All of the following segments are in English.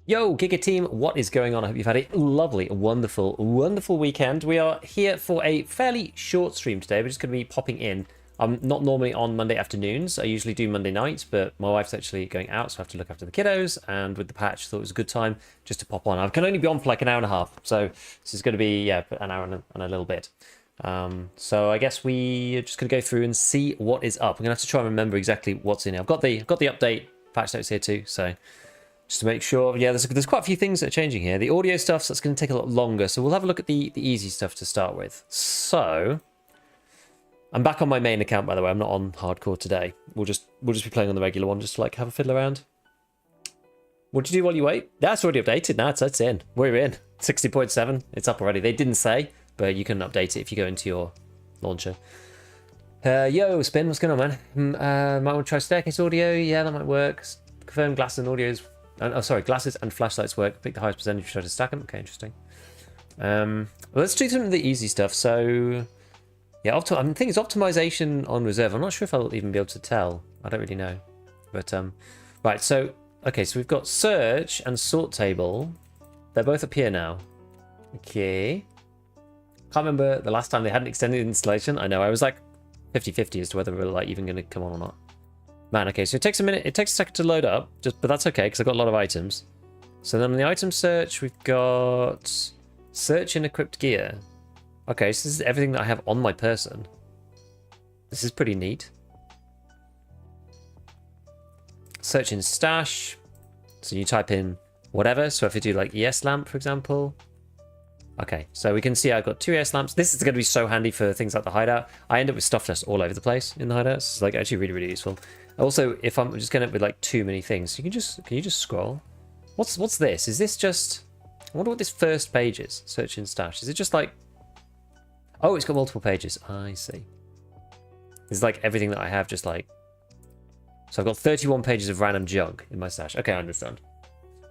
Yo, Giga team, what is going on? I hope you've had a lovely, wonderful, wonderful weekend. We are here for a fairly short stream today. We're just going to be popping in. I'm not normally on Monday afternoons. I usually do Monday nights, but my wife's actually going out, so I have to look after the kiddos. And with the patch, thought it was a good time just to pop on. I can only be on for like an hour and a half, so this is going to be an hour and a little bit. So I guess we are just going to go through and see what is up. I'm going to have to try and remember exactly what's in here. I've got the update patch notes here too, so. Just to make sure, yeah, there's quite a few things that are changing here. The audio stuff, so that's going to take a lot longer. So we'll have a look at the easy stuff to start with. So, I'm back on my main account, by the way. I'm not on hardcore today. We'll just be playing on the regular one, just to like have a fiddle around. What do you do while you wait? That's already updated now. It's in. We're in 60.7. It's up already. They didn't say, but you can update it if you go into your launcher. Yo, Spin, what's going on, man? Might want to try staircase audio. Yeah, that might work. Confirm glasses and audio's. Oh, sorry, glasses and flashlights work. Pick the highest percentage, try to stack them. Okay, interesting. Well, let's do some of the easy stuff. So, yeah, I think it's optimization on reserve. I'm not sure if I'll even be able to tell. I don't really know. But, right, so, okay, so we've got search and sort table. They're both up here now. Okay. Can't remember the last time they had an extended installation. I know, I was like 50-50 as to whether we're like even going to come on or not. Man, okay, so it takes a minute, it takes a second to load up, but that's okay, because I've got a lot of items. So then on the item search, we've got search in equipped gear. Okay, so this is everything that I have on my person. This is pretty neat. Search in stash. So you type in whatever, so if you do like ES lamp, for example. Okay, so we can see I've got 2 ES lamps. This is going to be so handy for things like the hideout. I end up with stuff just all over the place in the hideouts. It's like actually really, really useful. Also, if I'm just going up with like too many things, can you just scroll? What's this? Is this just? I wonder what this first page is. Search in stash. Is it just like? Oh, it's got multiple pages. I see. It's like everything that I have, just like. So I've got 31 pages of random junk in my stash. Okay, I understand.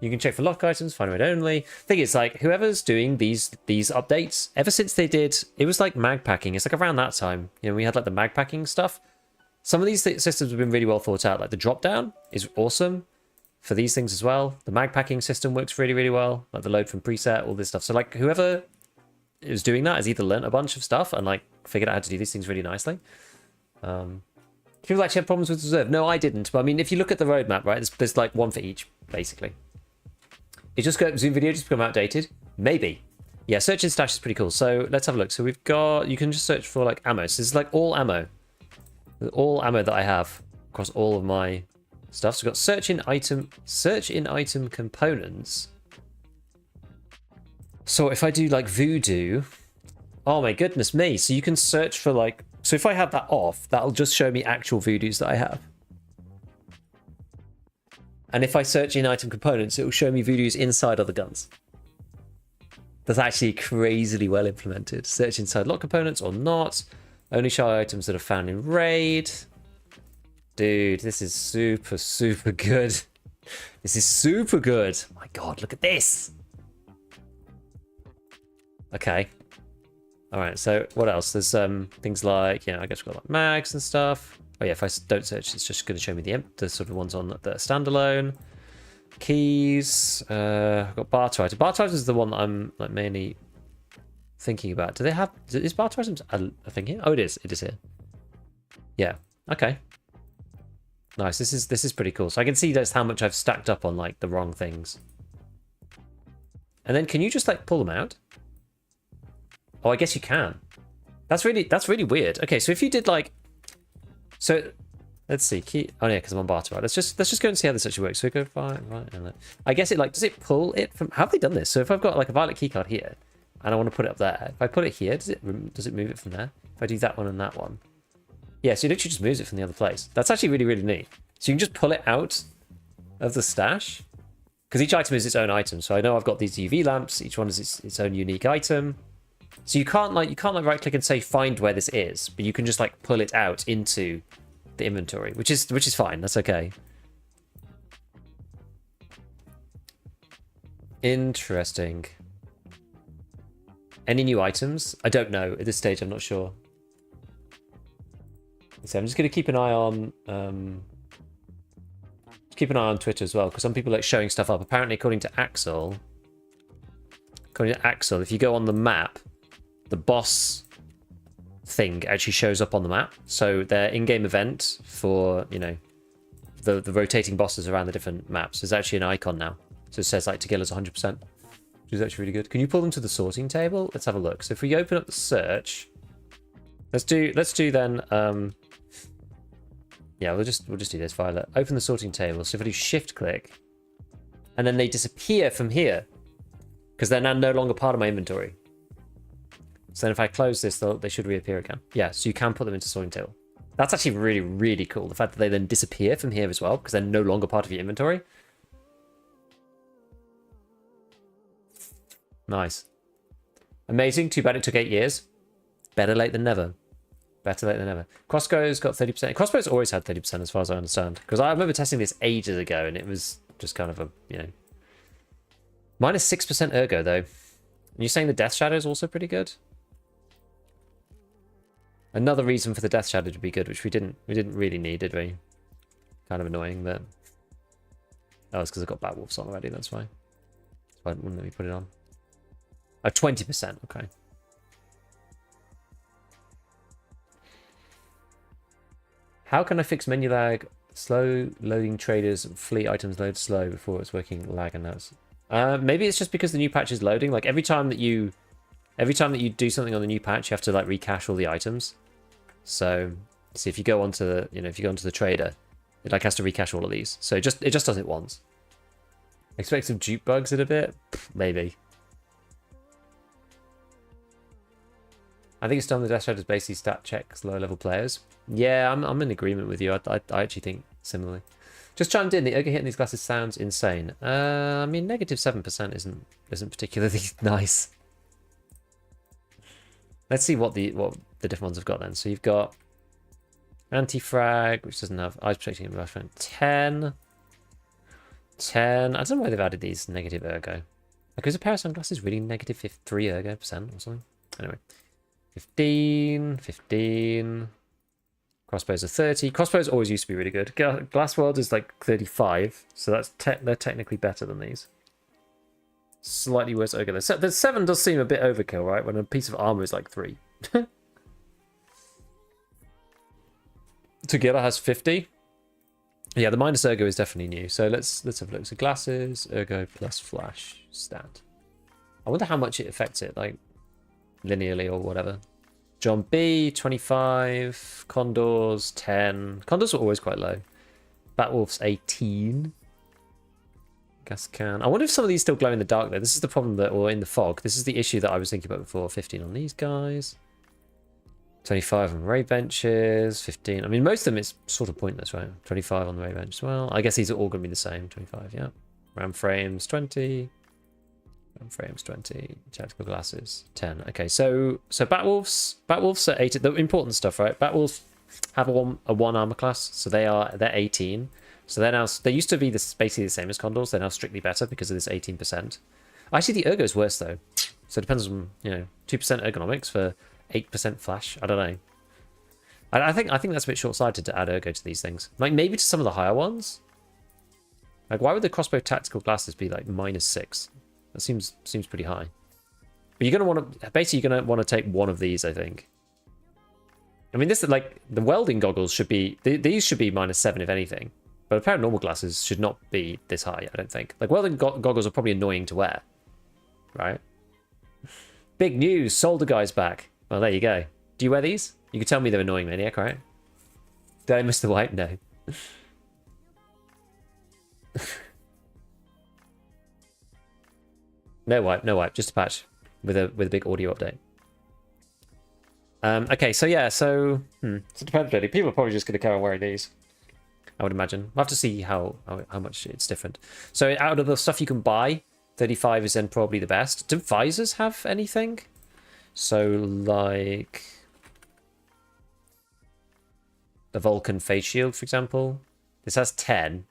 You can check for lock items, find read only. Thing is, like, whoever's doing these updates, ever since they did, it was like mag packing. It's like around that time, you know, we had like the mag packing stuff. Some of these systems have been really well thought out. Like the drop down is awesome for these things as well. The mag packing system works really, really well. Like the load from preset, all this stuff. So like whoever is doing that has either learnt a bunch of stuff and like figured out how to do these things really nicely. People actually had problems with reserve. No, I didn't. But I mean, if you look at the roadmap, right, there's like one for each, basically. It just got Zoom video just become outdated? Maybe. Yeah, search and stash is pretty cool. So let's have a look. So we've got, you can just search for like ammo. So this is like all ammo. All ammo that I have across all of my stuff. So we've got search in item components. So if I do like voodoo, oh my goodness me. So you can search for like, so if I have that off, that'll just show me actual voodoos that I have. And if I search in item components, it will show me voodoos inside other guns. That's actually crazily well implemented. Search inside lock components or not. Only show items that are found in raid. Dude, this is super, super good. This is super good. Oh my God, look at this. Okay. All right, so what else? There's things like, you know, I guess we've got like mags and stuff. Oh yeah, if I don't search, it's just going to show me the sort of ones on the standalone. Keys. I've got barter items. Barter items is the one that I'm like mainly thinking about. Do they have? Is barter items a thing here? Oh, it is. It is here. Yeah. Okay. Nice. This is pretty cool. So I can see that's how much I've stacked up on like the wrong things. And then can you just like pull them out? Oh, I guess you can. That's really weird. Okay, so if you did like. So, let's see. Oh yeah, because I'm on barter. Right. Let's just go and see how this actually works. So we go right, and I guess it like does it pull it from? How have they done this? So if I've got like a violet keycard here, and I want to put it up there, if I put it here, does it move it from there? If I do that one and that one, yeah. So it literally just moves it from the other place. That's actually really, really neat. So you can just pull it out of the stash because each item is its own item. So I know I've got these UV lamps. Each one is its own unique item. So you can't like right click and say find where this is, but you can just like pull it out into the inventory, which is fine. That's okay. Interesting. Any new items? I don't know at this stage. I'm not sure. So I'm just going to keep an eye on keep an eye on Twitter as well, because some people like showing stuff up. Apparently, according to Axel, if you go on the map, the boss thing actually shows up on the map. So their in-game event for, you know, the rotating bosses around the different maps is actually an icon now. So it says like Tequila's 100%, which is actually really good. Can you pull them to the sorting table? Let's have a look. So if we open up the search, let's do then. Yeah, we'll just do this. Violet. Open the sorting table. So if I do shift click, and then they disappear from here because they're now no longer part of my inventory. So then if I close this, they should reappear again. Yeah, so you can put them into sorting table. That's actually really, really cool. The fact that they then disappear from here as well because they're no longer part of your inventory. Nice. Amazing. Too bad it took 8 years. Better late than never. Better late than never. Crossbow's got 30%. Crossbow's always had 30% as far as I understand. Because I remember testing this ages ago and it was just kind of a, you know. Minus 6% ergo though. And you're saying the Death Shadow is also pretty good? Another reason for the Death Shadow to be good, which we didn't really need, did we? Kind of annoying, but... Oh, it's because I've got Batwolves on already, that's why. That's why I wouldn't let me put it on. Oh, 20%, okay. How can I fix menu lag? Slow loading traders, fleet items load slow before it's working lag and that's... maybe it's just because the new patch is loading. Like every time that you do something on the new patch, you have to like recache all the items. So see if you go onto the, you know, if you go onto the trader, it like has to recache all of these. So it just does it once. Expect some dupe bugs in a bit? Maybe. I think it's done the Death Shadows basically stat checks low level players. Yeah, I'm in agreement with you. I actually think similarly. Just chimed in. The ergo hitting these glasses sounds insane. I mean, negative 7% isn't particularly nice. Let's see what the different ones have got then. So you've got anti-frag, which doesn't have eyes protecting environment. 10. I don't know why they've added these negative ergo. Like, is a pair of sunglasses really negative 3 ergo percent or something? Anyway, 15. Crossbows are 30. Crossbows always used to be really good. Glass World is like 35, so that's they're technically better than these. Slightly worse ergo. The 7 does seem a bit overkill, right? When a piece of armor is like 3. Together has 50. Yeah, the minus ergo is definitely new. So let's have a look. So glasses, ergo plus flash stat. I wonder how much it affects it, like linearly or whatever. John B, 25. Condors, 10. Condors are always quite low. Batwolf's 18. Gas can. I wonder if some of these still glow in the dark though. This is the problem that, or in the fog. This is the issue that I was thinking about before. 15 on these guys. 25 on ray benches. 15. I mean, most of them it's sort of pointless, right? 25 on the ray bench as well. I guess these are all going to be the same. 25, yeah. Ram frames, 20. Frames 20, tactical glasses 10. Okay, so Batwolves are 80. The important stuff, right? Batwolves have a one armor class, so they're 18. So they used to be basically the same as Condors. They're now strictly better because of this 18%. Actually, the ergo is worse though. So it depends on 2% ergonomics for 8% flash. I don't know. I think that's a bit short-sighted to add ergo to these things. Like maybe to some of the higher ones. Like why would the crossbow tactical glasses be like -6? That seems pretty high. But you're gonna want to take one of these, I think. I mean, this is like the welding goggles should be these should be -7 if anything. But a pair of normal glasses should not be this high, I don't think. Like welding goggles are probably annoying to wear, right? Big news, Solder Guy's back. Well, there you go. Do you wear these? You can tell me they're annoying, Maniac, right? Did I miss the wipe? No. No wipe, just a patch with a big audio update. Okay, so yeah, so it depends really. People are probably just going to carry on wearing these, I would imagine. We'll have to see how much it's different. So out of the stuff you can buy, 35 is then probably the best. Do visors have anything? So like the Vulcan face shield, for example. This has 10.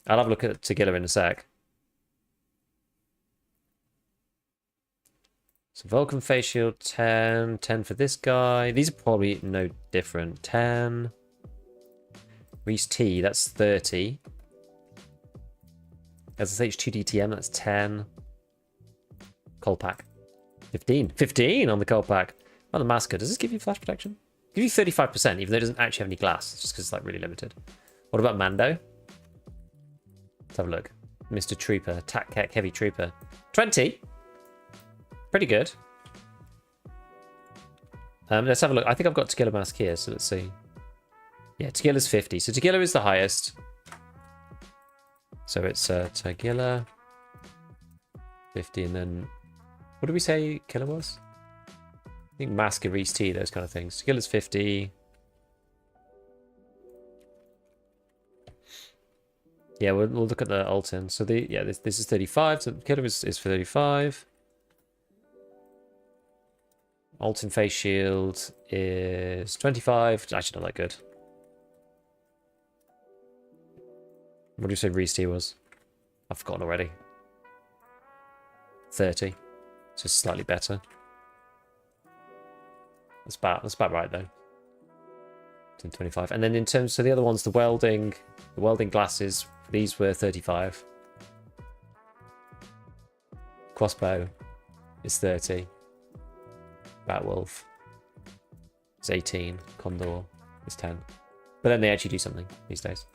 I'll have a look at Tagilla in a sec. So Vulcan face shield, 10. 10 for this guy. These are probably no different. 10. Reese T, that's 30. SSH2DTM, that's 10. Coal pack. 15. 15 on the coal pack. Oh, the masker. Does this give you flash protection? Give you 35%, even though it doesn't actually have any glass. It's just because it's like really limited. What about Mando? Let's have a look. Mr. Trooper. Tac Heavy Trooper. 20. Pretty good. Let's have a look. I think I've got Tagilla mask here, so let's see. Yeah, Tagilla's 50. So Tagilla is the highest. So it's Tagilla 50, and then what did we say Killer was? I think Mask, Reese T, those kind of things. Tagilla's 50. Yeah, we'll look at the Alton. So this is 35. So Killer is 35. Alton face shield is 25. Actually, not that good. What do you say Reese T was? I've forgotten already. 30. So slightly better. That's about right though. 25. And then in terms, so the other ones, the welding glasses, these were 35. Crossbow is 30. Batwolf is 18. Condor is 10. But then they actually do something these days.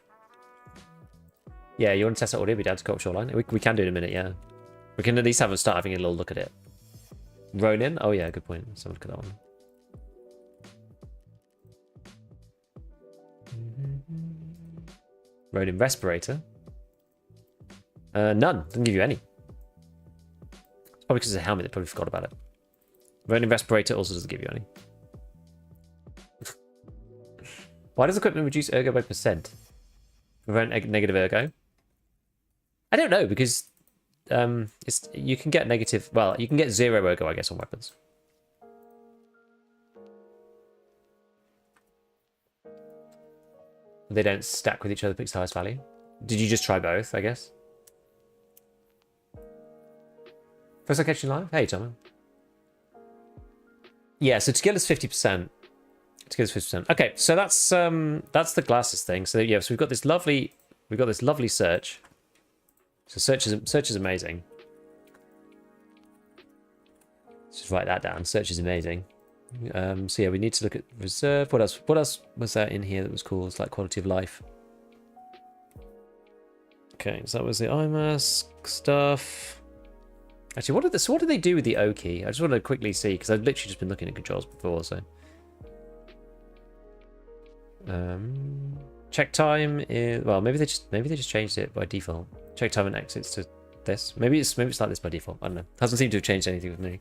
Yeah, you want to test out audio? Be down to go up shoreline. We can do it in a minute, yeah. We can at least start having a little look at it. Ronin? Oh yeah, good point. Let's have a look at that one. Ronin respirator. None. Doesn't give you any. It's probably because it's a helmet. They probably forgot about it. Ronin respirator also doesn't give you any. Why does equipment reduce ergo by %? Prevent negative ergo? I don't know, because you can get negative. Well, you can get 0 ergo, I guess, on weapons. They don't stack with each other, picks the highest value. Did you just try both, I guess? First time catching live? Hey, Tom. Yeah, so Tagilla's 50%. Tagilla's 50%. Okay, so that's the glasses thing. So yeah, so we've got this lovely search. So search is amazing. Let's just write that down. Search is amazing. So yeah, we need to look at reserve. What else was there in here that was cool? It's like quality of life. Okay, so that was the eye mask stuff. Actually, what did they do with the O key? I just want to quickly see, because I've literally just been looking at controls before. So check time is, well, maybe they just changed it by default. Check time and exits to this. Maybe it's like this by default. I don't know. Hasn't seemed to have changed anything with me.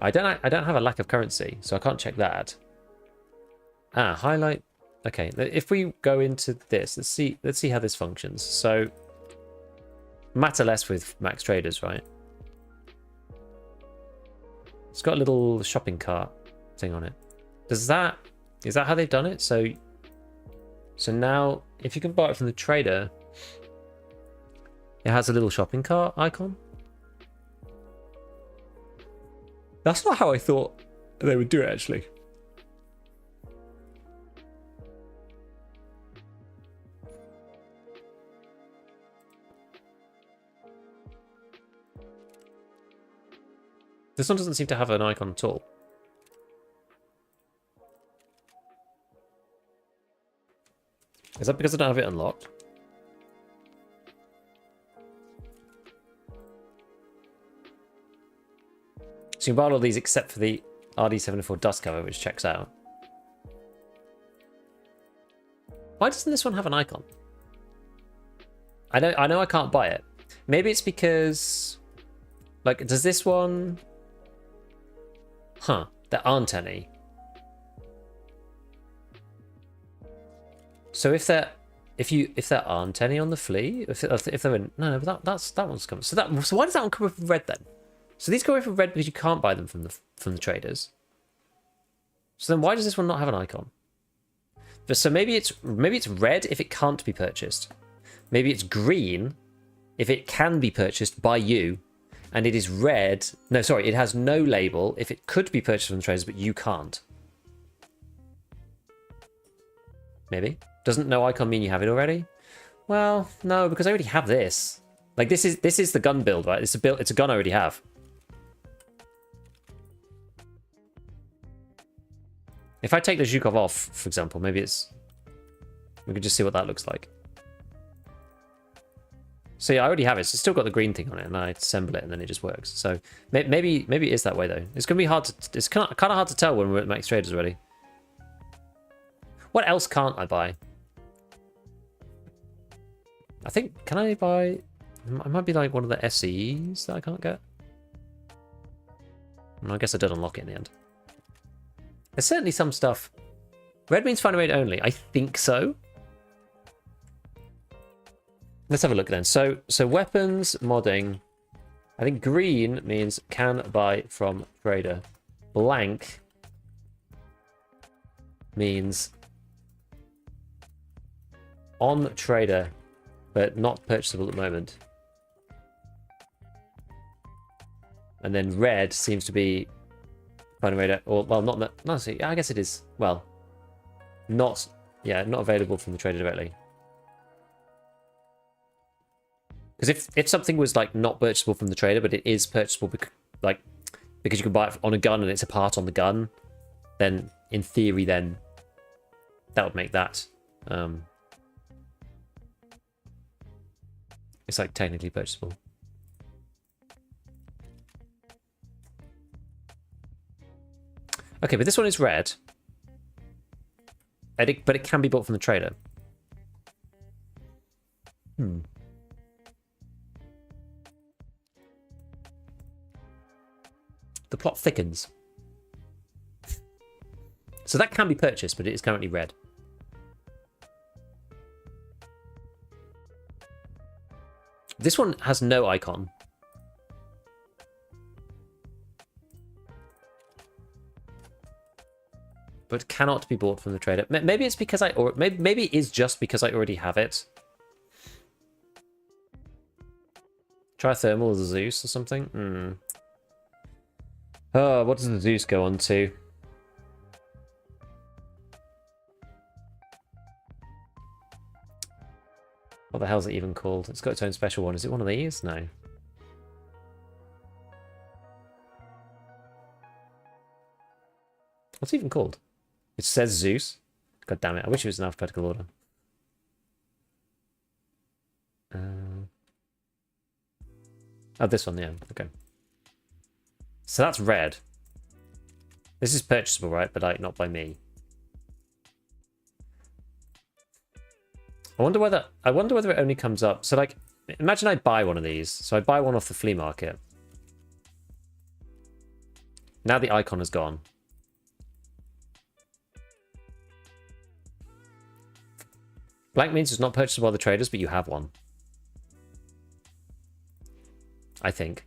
I don't have a lack of currency, so I can't check that. Highlight. Okay, if we go into this, let's see how this functions. So matter less with max traders, right? It's got a little shopping cart thing on it. Is that how they've done it? So now if you can buy it from the trader, it has a little shopping cart icon. That's not how I thought they would do it, actually. This one doesn't seem to have an icon at all. Is that because I don't have it unlocked? So you can buy all of these except for the RD74 dust cover, which checks out. Why doesn't this one have an icon? I know I can't buy it. Maybe it's because, like, does this one? Huh? There aren't any. So if there aren't any on the flea, if they're in, no, but that one's coming. So why does that one come with red then? So these go with red because you can't buy them from the traders. So then why does this one not have an icon? But so maybe it's red if it can't be purchased. Maybe it's green if it can be purchased by you, and it is red. No, sorry, it has no label if it could be purchased from the traders, but you can't. Maybe. Doesn't no icon mean you have it already? Well, no, because I already have this. Like this is the gun build, right? It's a gun I already have. If I take the Zhukov off, for example, maybe it's... We can just see what that looks like. So yeah, I already have it. So it's still got the green thing on it, and I assemble it, and then it just works. So maybe it is that way though. It's gonna be hard to. It's kind of hard to tell when we're at max traders already. What else can't I buy? I think can I buy? It might be like one of the SCEs that I can't get. I guess I did unlock it in the end. There's certainly some stuff. Red means final rate only. I think so. Let's have a look then. So weapons modding. I think green means can buy from trader. Blank means on trader, but not purchasable at the moment. And then red seems to be final rate, or well, not see. I guess it is. Well, not available from the trader directly. Because if something was like not purchasable from the trader, but it is purchasable because you can buy it on a gun and it's a part on the gun, then in theory, then that would make that it's like technically purchasable. Okay, but this one is red, but it can be bought from the trader. The plot thickens. So that can be purchased, but it is currently red. This one has no icon. But cannot be bought from the trader. Maybe it's because maybe it is just because I already have it. Try thermal as a Zeus or something? Oh, what does the Zeus go on to? What the hell is it even called? It's got its own special one. Is it one of these? No. What's it even called? It says Zeus. God damn it. I wish it was in alphabetical order. Oh, this one, yeah. Okay. So that's red. This is purchasable, right? But like not by me. I wonder whether it only comes up. So like, imagine I buy one of these. So I buy one off the flea market. Now the icon is gone. Blank means it's not purchasable by the traders, but you have one. I think.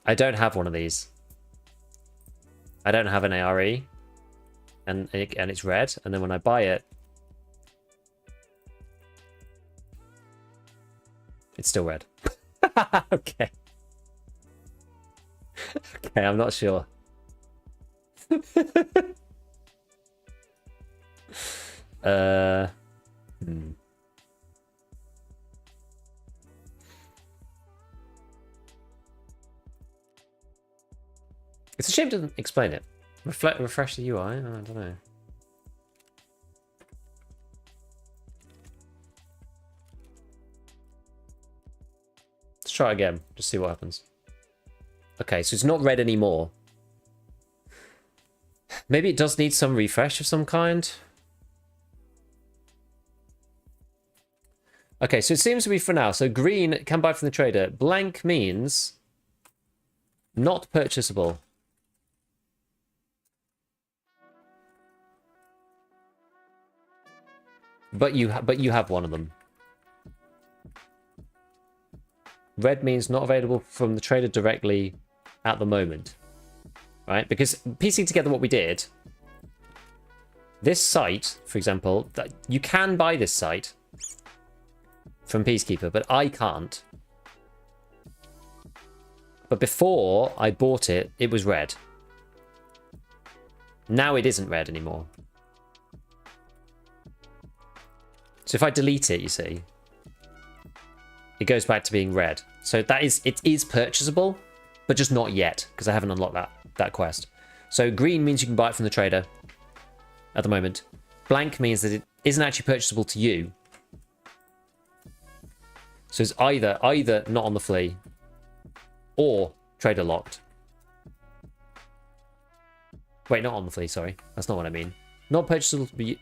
I don't have one of these. I don't have an ARE, and it's red. And then when I buy it, it's still red. Okay. Okay, I'm not sure. It's a shame it doesn't explain it. Refresh the UI? I don't know. Let's try again. Just see what happens. Okay, so it's not red anymore. Maybe it does need some refresh of some kind. Okay, so it seems to be for now. So green can buy from the trader. Blank means not purchasable. But you have one of them. Red means not available from the trader directly at the moment. Right? Because piecing together what we did, this site, for example, that you can buy this site from Peacekeeper, but I can't. But before I bought it, it was red. Now it isn't red anymore. So if I delete it, you see, it goes back to being red. So it is purchasable, but just not yet, because I haven't unlocked that quest. So green means you can buy it from the trader at the moment. Blank means that it isn't actually purchasable to you. So it's either not on the flea or trader locked. Wait, not on the flea, sorry. That's not what I mean. Not purchasable that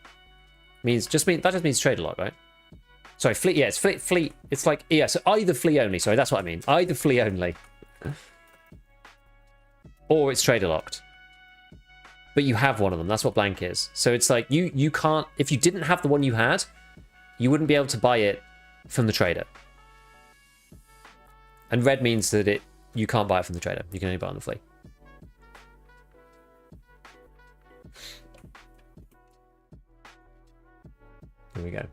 just means trader locked, right? Sorry, fleet, yeah, it's fleet. It's like, yeah, so either flea only, sorry, that's what I mean. Either flea only. Or it's trader locked. But you have one of them, that's what blank is. So it's like, you can't, if you didn't have the one you had, you wouldn't be able to buy it from the trader. And red means that you can't buy it from the trader. You can only buy it on the flea. Here we go.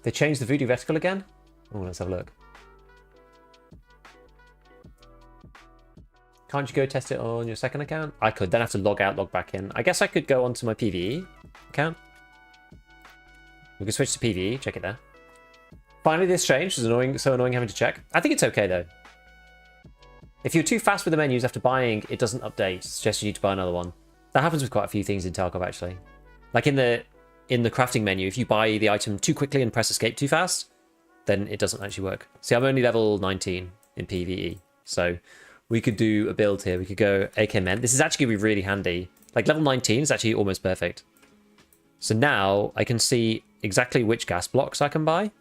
They changed the voodoo vertical again? Oh, let's have a look. Can't you go test it on your second account? I could, then I have to log out, log back in. I guess I could go onto my PvE account. We can switch to PvE, check it there. Finally, this changed. It's annoying, so annoying having to check. I think it's okay though. If you're too fast with the menus after buying, it doesn't update. It suggests you need to buy another one. That happens with quite a few things in Tarkov actually. Like in the crafting menu, if you buy the item too quickly and press escape too fast, then it doesn't actually work. See, I'm only level 19 in PvE, so we could do a build here. We could go AK Men. This is actually going to be really handy. Like level 19 is actually almost perfect. So now I can see exactly which gas blocks I can buy.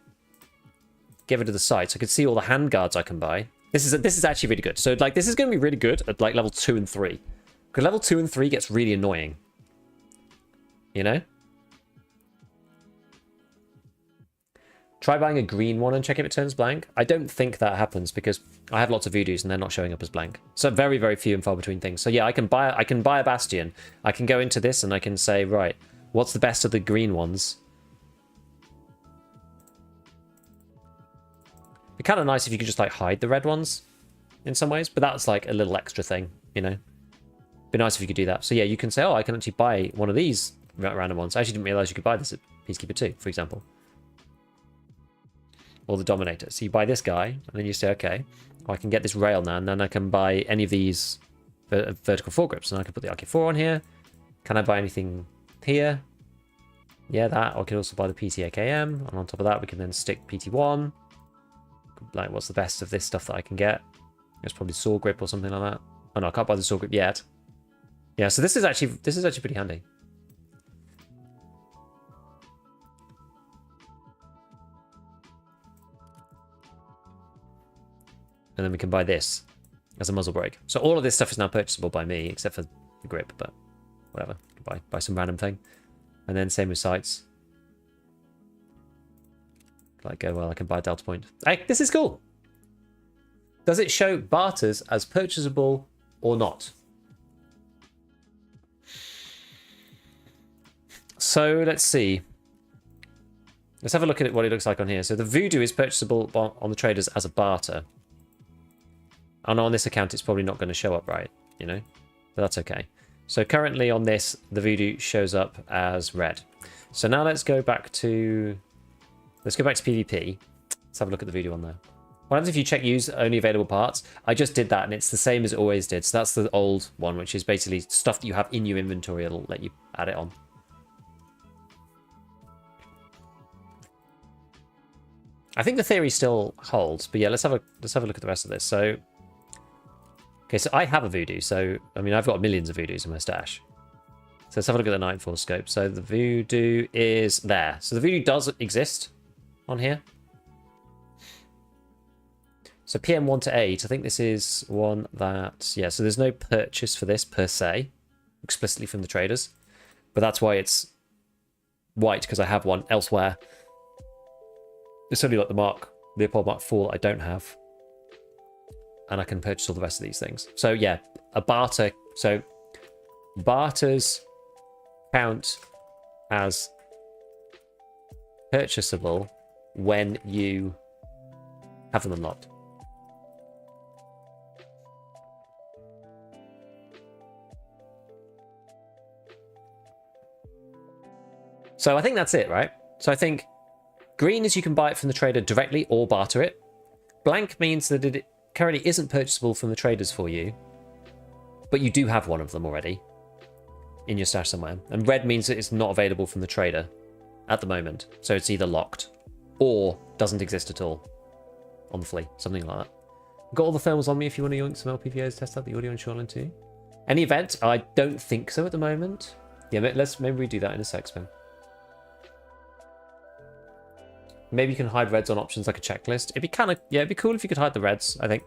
Get rid of the sight. So I can see all the handguards I can buy. This is actually really good. So like this is going to be really good at like level 2 and 3. Because level 2 and 3 gets really annoying. You know? Try buying a green one and check if it turns blank. I don't think that happens because I have lots of voodoos and they're not showing up as blank. So very, very few and far between things. So yeah, I can buy a bastion. I can go into this and I can say, right, what's the best of the green ones? It'd be kind of nice if you could just like hide the red ones in some ways, but that's like a little extra thing, you know? Be nice if you could do that. So yeah, you can say, oh, I can actually buy one of these random ones. I actually didn't realize you could buy this at Peacekeeper 2, for example. Or the Dominator. So you buy this guy, and then you say, okay, well, I can get this rail now, and then I can buy any of these vertical foregrips, and I can put the RK4 on here. Can I buy anything here? Yeah, that. Or I can also buy the PT-AKM, and on top of that, we can then stick PT-1. Like, what's the best of this stuff that I can get? It's probably Sword Grip or something like that. Oh no, I can't buy the Sword Grip yet. Yeah, so this is actually pretty handy. And then we can buy this as a muzzle brake. So all of this stuff is now purchasable by me, except for the grip, but whatever. Buy some random thing. And then same with sights. Like, go, well, I can buy a Delta Point. Hey, this is cool. Does it show barters as purchasable or not? So let's see. Let's have a look at what it looks like on here. So the voodoo is purchasable on the traders as a barter. I know on this account it's probably not going to show up right, you know, but that's okay. So currently on this, the voodoo shows up as red. So now let's go back to PvP. Let's have a look at the voodoo on there. What happens if you check use only available parts? I just did that and it's the same as it always did. So that's the old one, which is basically stuff that you have in your inventory. It'll let you add it on. I think the theory still holds, but yeah, let's have a look at the rest of this. So, okay, so I have a voodoo. So, I mean, I've got millions of voodoos in my stash. So let's have a look at the Nightfall scope. So the voodoo is there. So the voodoo does exist on here. So PM 1 to 8, I think this is one that, yeah, so there's no purchase for this per se, explicitly from the traders. But that's why it's white, because I have one elsewhere. It's only like the Leopold Mark IV I don't have. And I can purchase all the rest of these things. So yeah, a barter. So barters count as purchasable when you have them unlocked. So I think that's it, right? So I think green is you can buy it from the trader directly or barter it. Blank means that it currently isn't purchasable from the traders for you, but you do have one of them already in your stash somewhere. And red means that it's not available from the trader at the moment. So it's either locked or doesn't exist at all on the flea, something like that. Got all the thermals on me if you want to yoink some LPVOs, test out the audio on Shoreline too. Any event? I don't think so at the moment. Yeah, maybe we do that in a sec, man. Maybe you can hide reds on options like a checklist. It'd be kind of, yeah, it'd be cool if you could hide the reds, I think.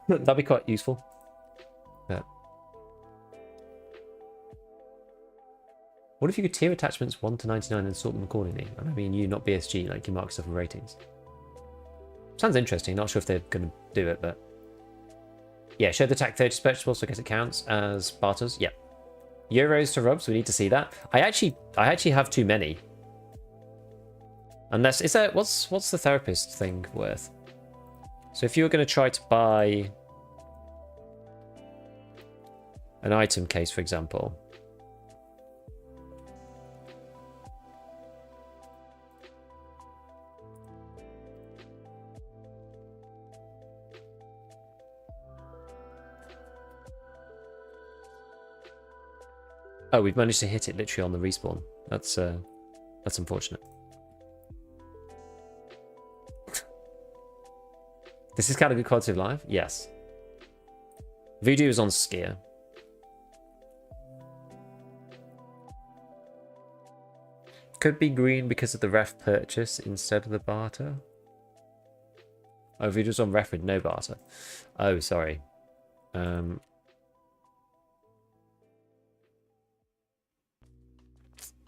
That'd be quite useful. Yeah. What if you could tier attachments 1 to 99 and sort them accordingly? I mean, you, not BSG, like you mark stuff in ratings. Sounds interesting. Not sure if they're going to do it, but yeah, show the TAC 30 purchasable, so I guess it counts as barters. Yeah. Euros to rubs, we need to see that. I actually have too many. Unless, is there, what's the therapist thing worth? So if you were going to try to buy an item case, for example. Oh, we've managed to hit it literally on the respawn. That's unfortunate. This is kind of good quality of life? Yes. Voodoo is on skier. Could be green because of the ref purchase instead of the barter. Oh, Voodoo's on ref with no barter. Oh, sorry.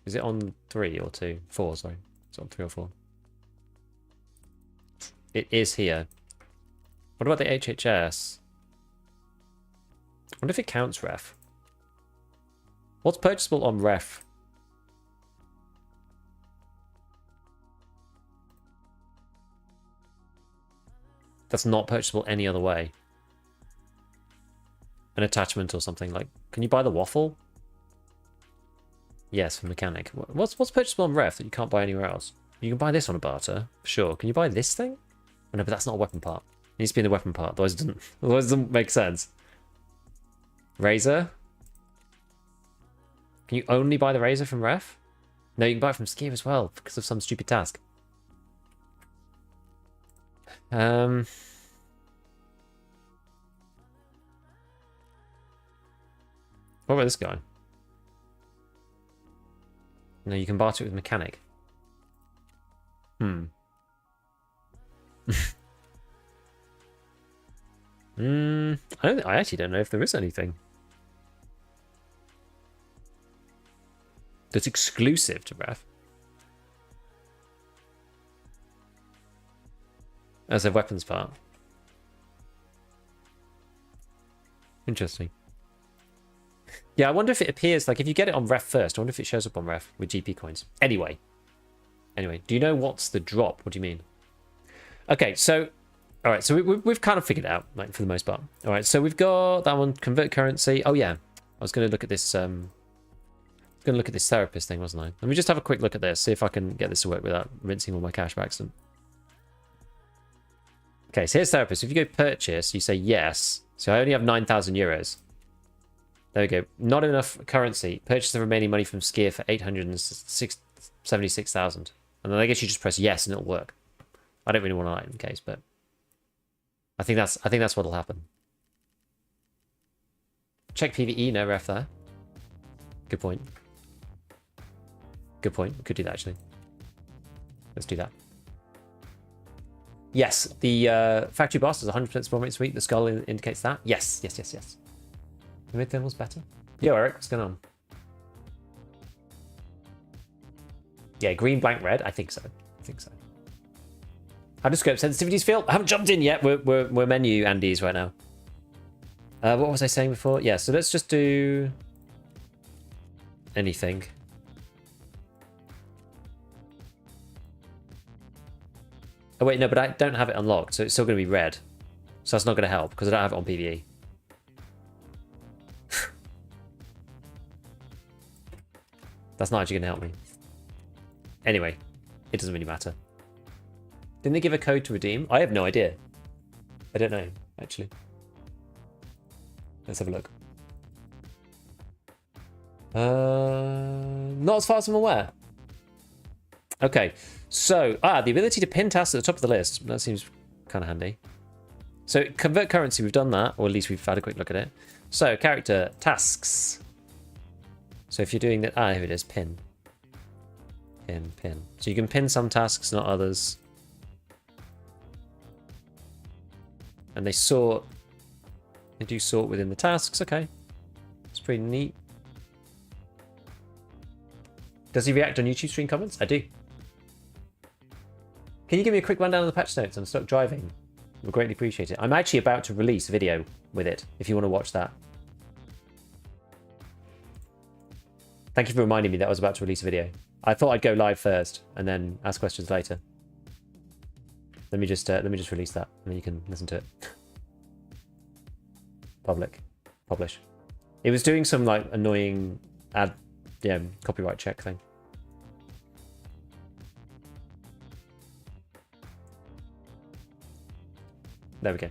Is it on 3 or 2? 4, sorry. It's on 3 or 4. It is here. What about the HHS? I wonder if it counts ref. What's purchasable on ref? That's not purchasable any other way. An attachment or something like... Can you buy the waffle? Yes, for mechanic. What's purchasable on ref that you can't buy anywhere else? You can buy this on a barter, sure. Can you buy this thing? Oh, no, but that's not a weapon part. It needs to be in the weapon part, otherwise it doesn't make sense. Razor? Can you only buy the razor from ref? No, you can buy it from skier as well, because of some stupid task. What about this guy? No, you can barter it with mechanic. I actually don't know if there is anything that's exclusive to ref as a weapons part. Interesting. Yeah, I wonder if it appears, like, if you get it on ref first, I wonder if it shows up on ref with GP coins. Anyway, do you know what's the drop? What do you mean? Okay, so, all right, so we've kind of figured it out, like, for the most part. All right, so we've got that one, convert currency. Oh, yeah, I was going to look at this, therapist thing, wasn't I? Let me just have a quick look at this, see if I can get this to work without rinsing all my cash by accident. Okay, so here's therapist. If you go purchase, you say yes. So I only have 9,000 euros. There we go. Not enough currency. Purchase the remaining money from skier for 876,000. And then I guess you just press yes and it'll work. I don't really want an item case, but I think that's what'll happen. Check PvE, no ref there. Good point. Good point. We could do that actually. Let's do that. Yes, the factory boss is 100% spawn rate this week. The skull indicates that. Yes. The mid thermal's better. Yo, Eric, what's going on? Yeah, green, blank, red. I think so. How do scope sensitivities feel? I haven't jumped in yet. We're menu Andes right now. What was I saying before? Yeah, so let's just do anything. Oh wait, no, but I don't have it unlocked, so it's still going to be red. So that's not going to help because I don't have it on PvE. That's not actually going to help me. Anyway, it doesn't really matter. Didn't they give a code to redeem? I have no idea. I don't know, actually. Let's have a look. Not as far as I'm aware. Okay, so, the ability to pin tasks at the top of the list. That seems kind of handy. So, convert currency, we've done that, or at least we've had a quick look at it. So, character, tasks. So if you're doing that, here it is, pin. Pin. So you can pin some tasks, not others. And they sort. They do sort within the tasks, okay. It's pretty neat. Does he react on YouTube stream comments? I do. Can you give me a quick rundown of the patch notes on stock driving? We'll greatly appreciate it. I'm actually about to release a video with it, if you want to watch that. Thank you for reminding me that I was about to release a video. I thought I'd go live first and then ask questions later. Let me just release that and then you can listen to it. Publish. It was doing some like annoying copyright check thing. There we go.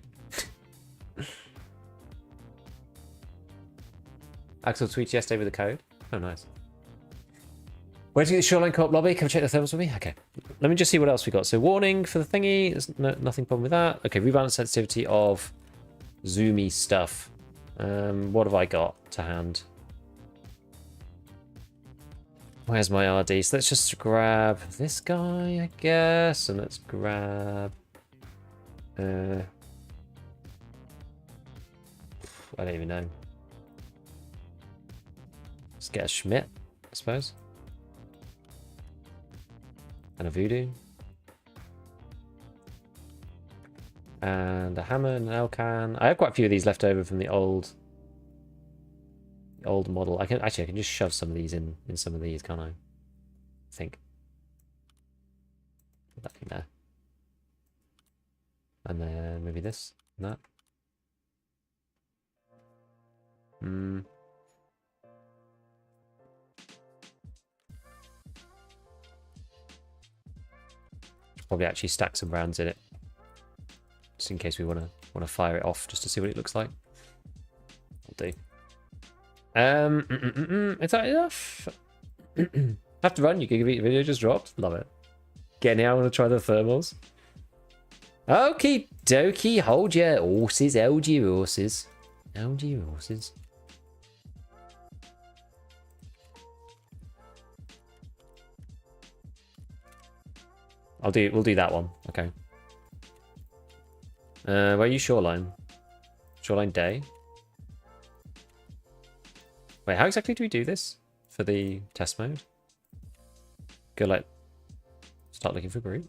Axel tweets yesterday with the code. Oh, nice. Where to get the Shoreline Co-op lobby? Come check the thermals with me? Okay. Let me just see what else we got. So warning for the thingy. There's nothing problem with that. Okay, rebalance sensitivity of zoomy stuff. What have I got to hand? Where's my RD? So let's just grab this guy, I guess. And let's grab... I don't even know. Let's get a Schmidt, I suppose. And a Voodoo. And a hammer and an Elcan. I have quite a few of these left over from the old model. I can just shove some of these in some of these, can't I? I think. Put that in there. And then maybe this and that. Probably actually stack some rounds in it, just in case we want to fire it off, just to see what it looks like. I'll do. Is that enough? Have to run. You can give video just dropped. Love it. Getting out. I want to try the thermals. Okie dokie. Hold your horses. Hold your horses. Hold your horses. We'll do that one. Okay. Where are you, Shoreline? Shoreline Day? Wait, how exactly do we do this for the test mode? Go like, start looking for group.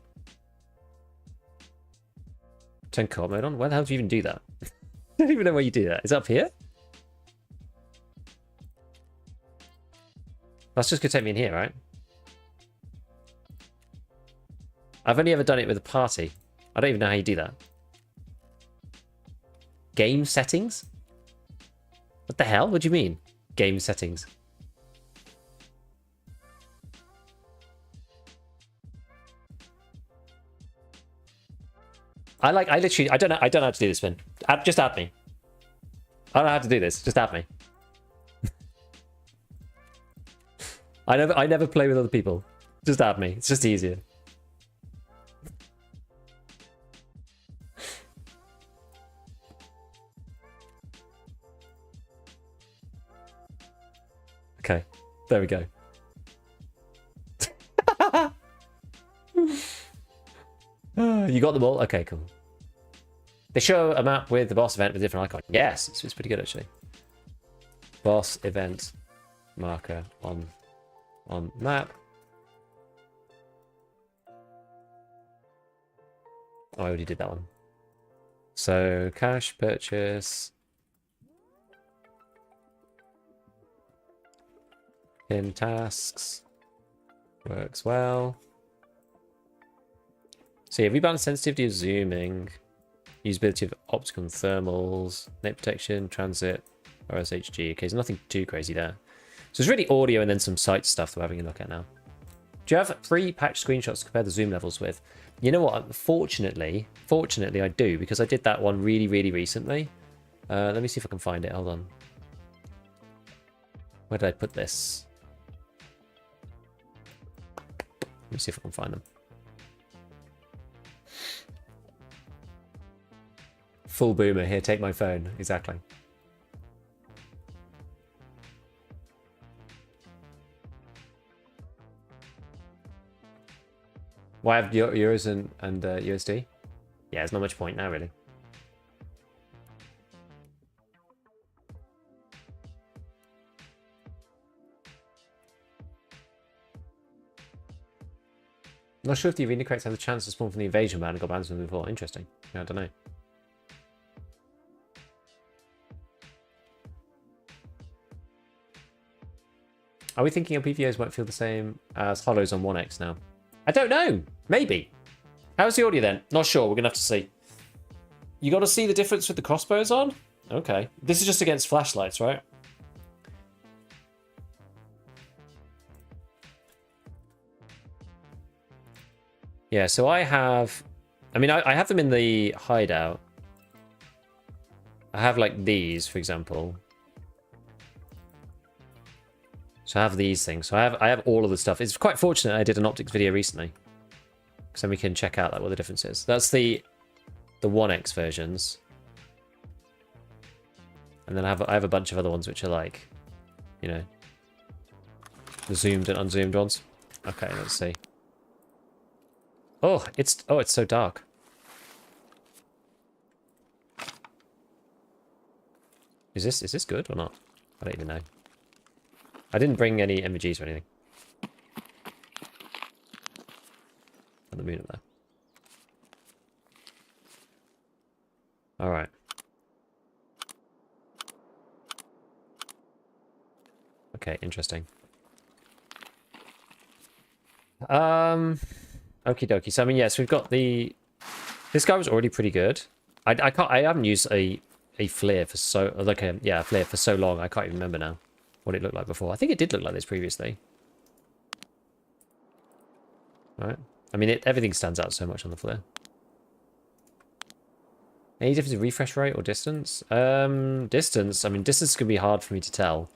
Turn co-op mode on? Where the hell do you even do that? I don't even know where you do that. Is it up here? That's just gonna take me in here, right? I've only ever done it with a party. I don't even know how you do that. Game settings? What the hell? What do you mean? Game settings. I don't know how to do this, Finn. Just add me. I don't know how to do this. Just add me. I never play with other people. Just add me. It's just easier. Okay, there we go. You got them all? Okay, cool. They show a map with the boss event with different icons. Yes, it's pretty good actually. Boss event marker on map. Oh, I already did that one. So cash purchase. Pin tasks. Works well. So yeah, rebalance sensitivity of zooming. Usability of optical and thermals. Net protection, transit, RSHG. Okay, there's nothing too crazy there. So it's really audio and then some site stuff that we're having a look at now. Do you have free patch screenshots to compare the zoom levels with? You know what? Fortunately I do, because I did that one really, really recently. Let me see if I can find it. Hold on. Where did I put this? Let me see if I can find them. Full boomer. Here, take my phone. Exactly. Why have euros and USD? Yeah, there's not much point now, really. Not sure if the arena crates have the chance to spawn from the invasion ban and got banned from them before. Interesting. Yeah, I don't know. Are we thinking PVOs won't feel the same as hollows on 1x now? I don't know. Maybe. How's the audio then? Not sure. We're going to have to see. You got to see the difference with the crossbows on? Okay. This is just against flashlights, right? Yeah, so I have... I mean, I have them in the hideout. I have, like, these, for example. So I have these things. So I have all of the stuff. It's quite fortunate I did an optics video recently, because then we can check out like what the difference is. That's the 1x versions, and then I have a bunch of other ones which are like, you know, the zoomed and unzoomed ones. Okay, let's see. Oh, it's so dark. Is this good or not? I don't even know. I didn't bring any images or anything. On the moon up there. Alright. Okay, interesting. Okie dokie. So I mean, yes, we've got the... This guy was already pretty good. I haven't used a flare for so... Like a flare for so long, I can't even remember now what it looked like before. I think it did look like this previously. Right. I mean, everything stands out so much on the flare. Any difference in refresh rate or distance? Distance. I mean, distance can be hard for me to tell.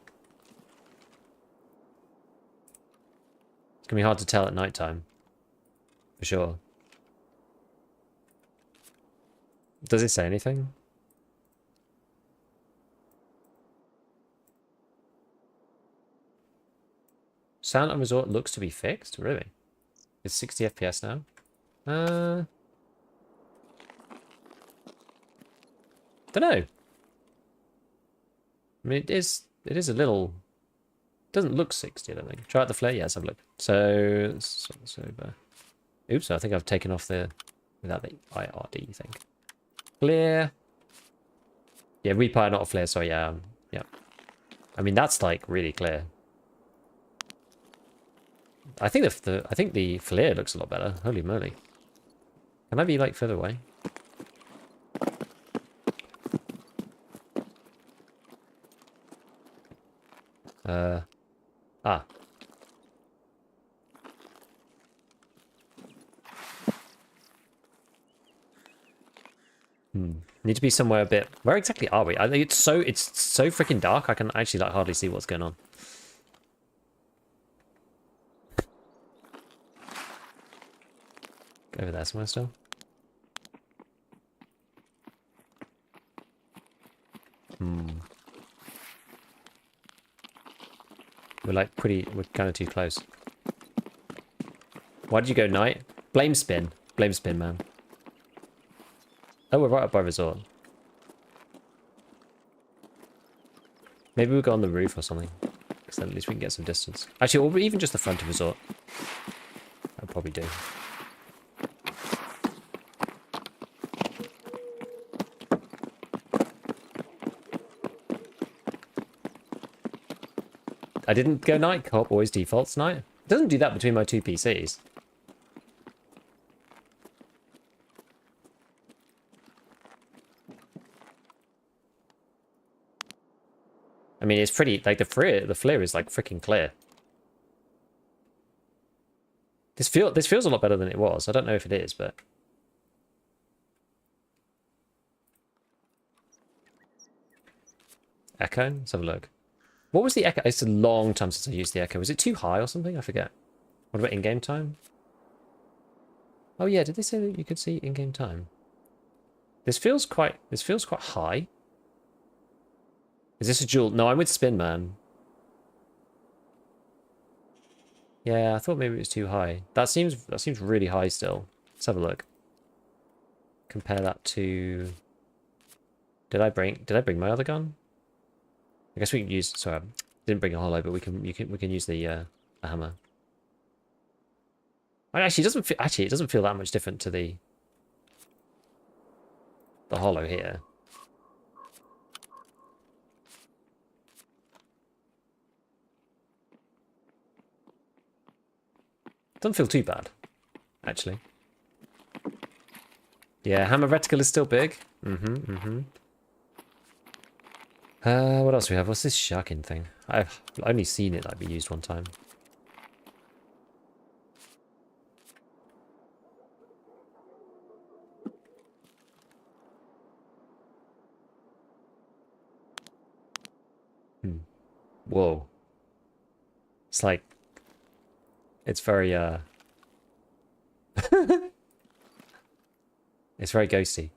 It's gonna be hard to tell at night time, for sure. Does it say anything? Sound on resort looks to be fixed. Really? It's 60 FPS now. Don't know. I mean, it is a little... Doesn't look 60, I don't think. Try out the flare? Yes, have a look. So, over. Oops, I think I've taken off the... Without the IRD thing. Clear. Yeah, repi, not a flare, sorry, yeah. Yeah. I mean, that's, like, really clear. I think the flare looks a lot better. Holy moly. Can I be, like, further away? Need to be somewhere a bit... Where exactly are we? I think it's so freaking dark, I can actually like hardly see what's going on. Go over there somewhere still. We're kind of too close. Why did you go night? Blame spin, man. Oh, we're right up by resort. Maybe we'll go on the roof or something, because then at least we can get some distance. Actually, or even just the front of resort. That'll probably do. I didn't go night. Co-op always defaults night. It doesn't do that between my two PCs. I mean, it's pretty, like, the flare is, like, freaking clear. This feels a lot better than it was. I don't know if it is, but... Echo? Let's have a look. What was the echo? It's a long time since I used the echo. Was it too high or something? I forget. What about in-game time? Oh yeah, did they say that you could see in-game time? This feels quite high. Is this a dual? No, I'm with Spin Man. Yeah, I thought maybe it was too high. That seems really high still. Let's have a look. Compare that to... Did I bring my other gun? I guess we can use... Sorry, I didn't bring a hollow, but we can use the hammer. Actually, it doesn't feel that much different to the hollow here. Doesn't feel too bad, actually. Yeah, hammer reticle is still big. What else do we have? What's this sharking thing? I've only seen it like be used one time. Whoa. It's like... It's very, It's very ghosty.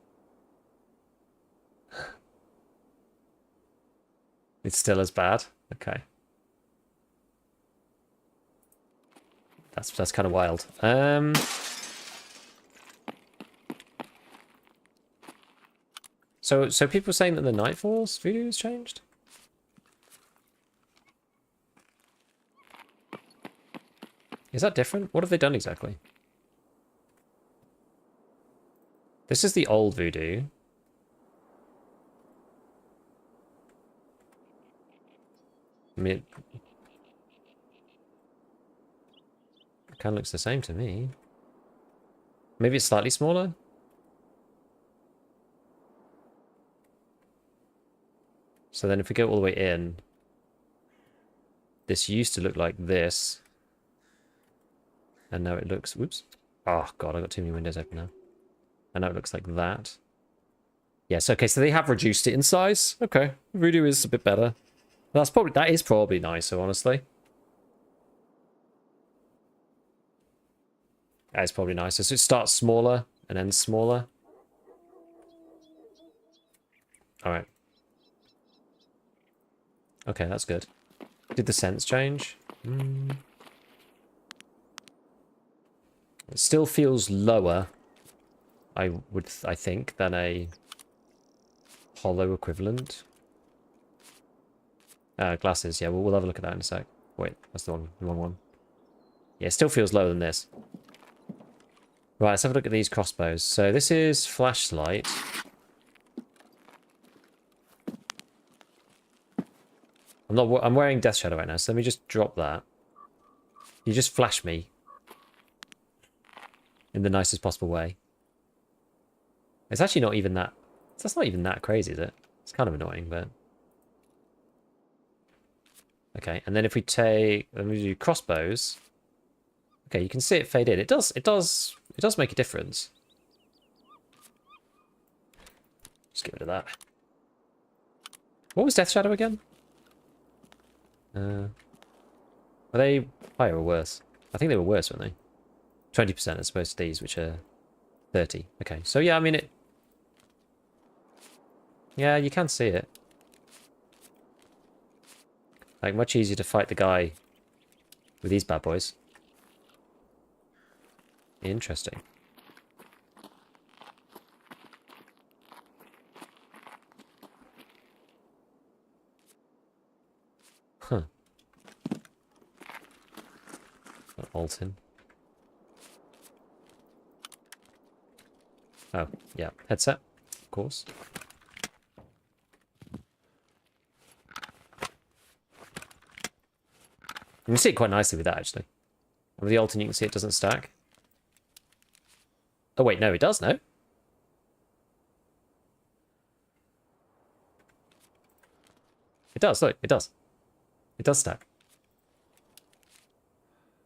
It's still as bad? Okay. That's kind of wild. So people are saying that the Nightfalls voodoo has changed? Is that different? What have they done exactly? This is the old voodoo. I mean, it kind of looks the same to me. Maybe it's slightly smaller? So then if we go all the way in, this used to look like this. And now it looks... Whoops. Oh, God, I got too many windows open now. And now it looks like that. Yes, okay, so they have reduced it in size. Okay, voodoo is a bit better. That is probably nicer, honestly. That is probably nicer. So it starts smaller and ends smaller. Alright. Okay, that's good. Did the sense change? It still feels lower, I think, than a hollow equivalent. Glasses, yeah, we'll have a look at that in a sec. Wait, that's the wrong one. Yeah, it still feels lower than this. Right, let's have a look at these crossbows. So this is flashlight. I'm wearing Death Shadow right now, so let me just drop that. You just flash me. In the nicest possible way. It's actually not even that... That's not even that crazy, is it? It's kind of annoying, but... Okay, and then if we take... Then we do crossbows... Okay, you can see it fade in. It does make a difference. Just get rid of that. What was Death Shadow again? Were they higher or worse? I think they were worse, weren't they? 20% as opposed to these, which are 30. Okay, so yeah, I mean it... Yeah, you can see it. Like, much easier to fight the guy with these bad boys. Interesting. Huh. Alton. Oh, yeah. Headset, of course. You can see it quite nicely with that, actually. And with the Alton, you can see it doesn't stack. Oh, wait, no, it does, no? It does, look, it does. It does stack.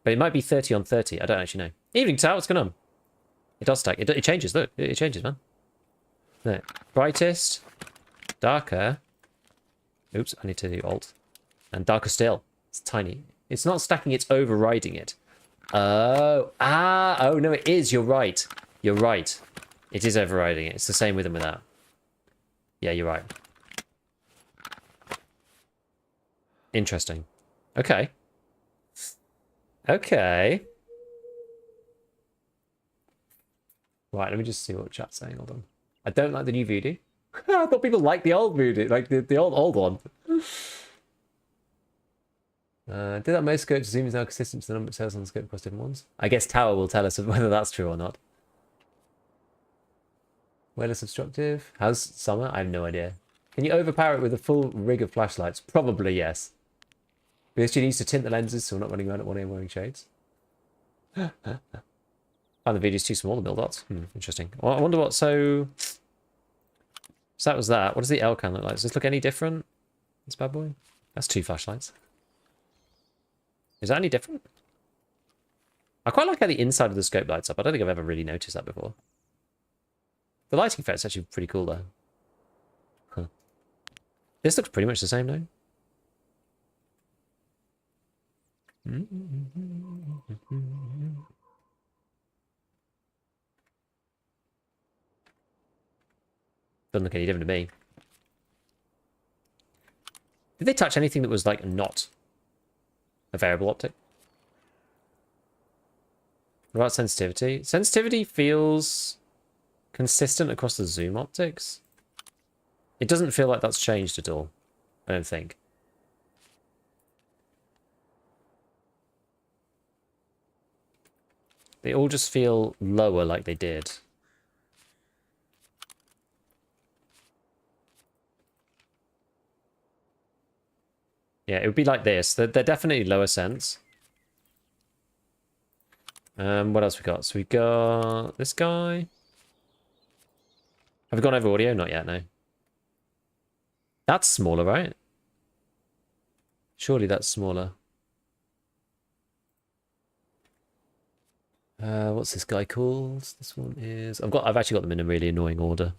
But it might be 30 on 30. I don't actually know. Evening Tower, what's going on? It does stack. It changes, look. It changes, man. No. Brightest. Darker. Oops, I need to do Alt. And darker still. It's tiny. It's not stacking, it's overriding it. Oh. Ah. Oh, no, it is. You're right. You're right. It is overriding it. It's the same with and without. Yeah, you're right. Interesting. Okay. Okay. Right, let me just see what chat's saying. Hold on. I don't like the new voodoo. I thought people liked the old voodoo, like the old one. Did that most scope zoom is now consistent to the number of cells on the scope across different ones? I guess Tower will tell us whether that's true or not. Wireless obstructive. How's summer? I have no idea. Can you overpower it with a full rig of flashlights? Probably yes. PSG needs to tint the lenses so we're not running around at 1 AM wearing shades. Oh, the video's too small, the build dots. Interesting. Well, I wonder what, so that was that. What does the L can look like? Does this look any different? This bad boy? That's 2 flashlights. Is that any different? I quite like how the inside of the scope lights up. I don't think I've ever really noticed that before. The lighting effect's actually pretty cool though. Huh. This looks pretty much the same though. Doesn't look any different to me. Did they touch anything that was like not a variable optic? What about sensitivity? Sensitivity feels consistent across the zoom optics. It doesn't feel like that's changed at all, I don't think. They all just feel lower like they did. Yeah, it would be like this. They're definitely lower sense. What else we got? So we got this guy. Have we gone over audio? Not yet, no. That's smaller, right? Surely that's smaller. What's this guy called? This one is... I've actually got them in a really annoying order.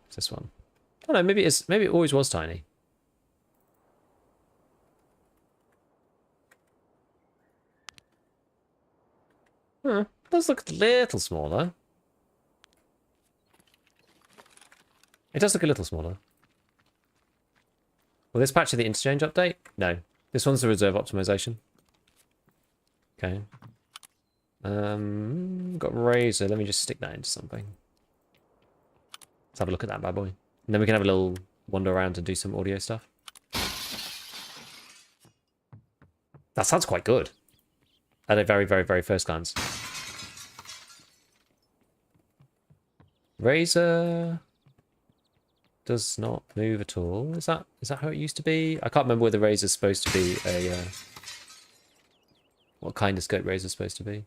What's this one? I don't know, maybe it always was tiny. Huh, it does look a little smaller. It does look a little smaller. Will this patch of the interchange update? No. This one's the reserve optimization. Okay. Got Razor. Let me just stick that into something. Let's have a look at that bad boy. And then we can have a little wander around and do some audio stuff. That sounds quite good. At a very, very, very first glance. Razor does not move at all. Is that how it used to be? I can't remember whether Razor's supposed to be a what kind of scope Razor's supposed to be.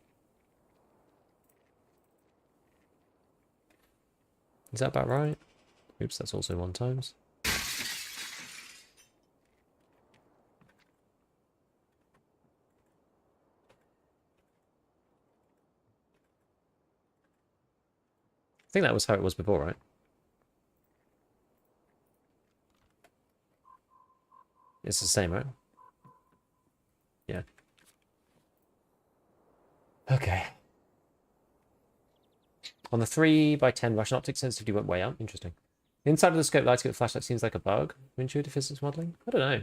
Is that about right? Oops, that's also 1 times. I think that was how it was before, right? It's the same, right? Yeah. Okay. On the 3x10 Russian optic, sensitivity went way up. Interesting. The inside of the scope lighting with flashlight seems like a bug. Intuitive physics modeling? I don't know.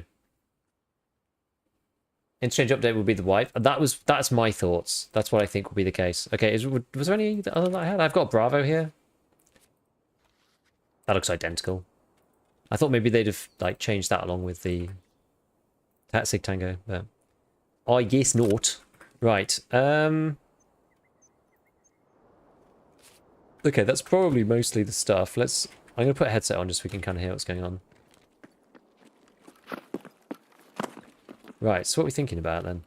Interchange update will be the wipe. That's my thoughts. That's what I think will be the case. Okay, was there any other that I had? I've got Bravo here. That looks identical. I thought maybe they'd have like changed that along with the Sig Tango. But I guess not. Right. Okay, that's probably mostly the stuff. I'm gonna put a headset on just so we can kind of hear what's going on. Right, so what are we thinking about then?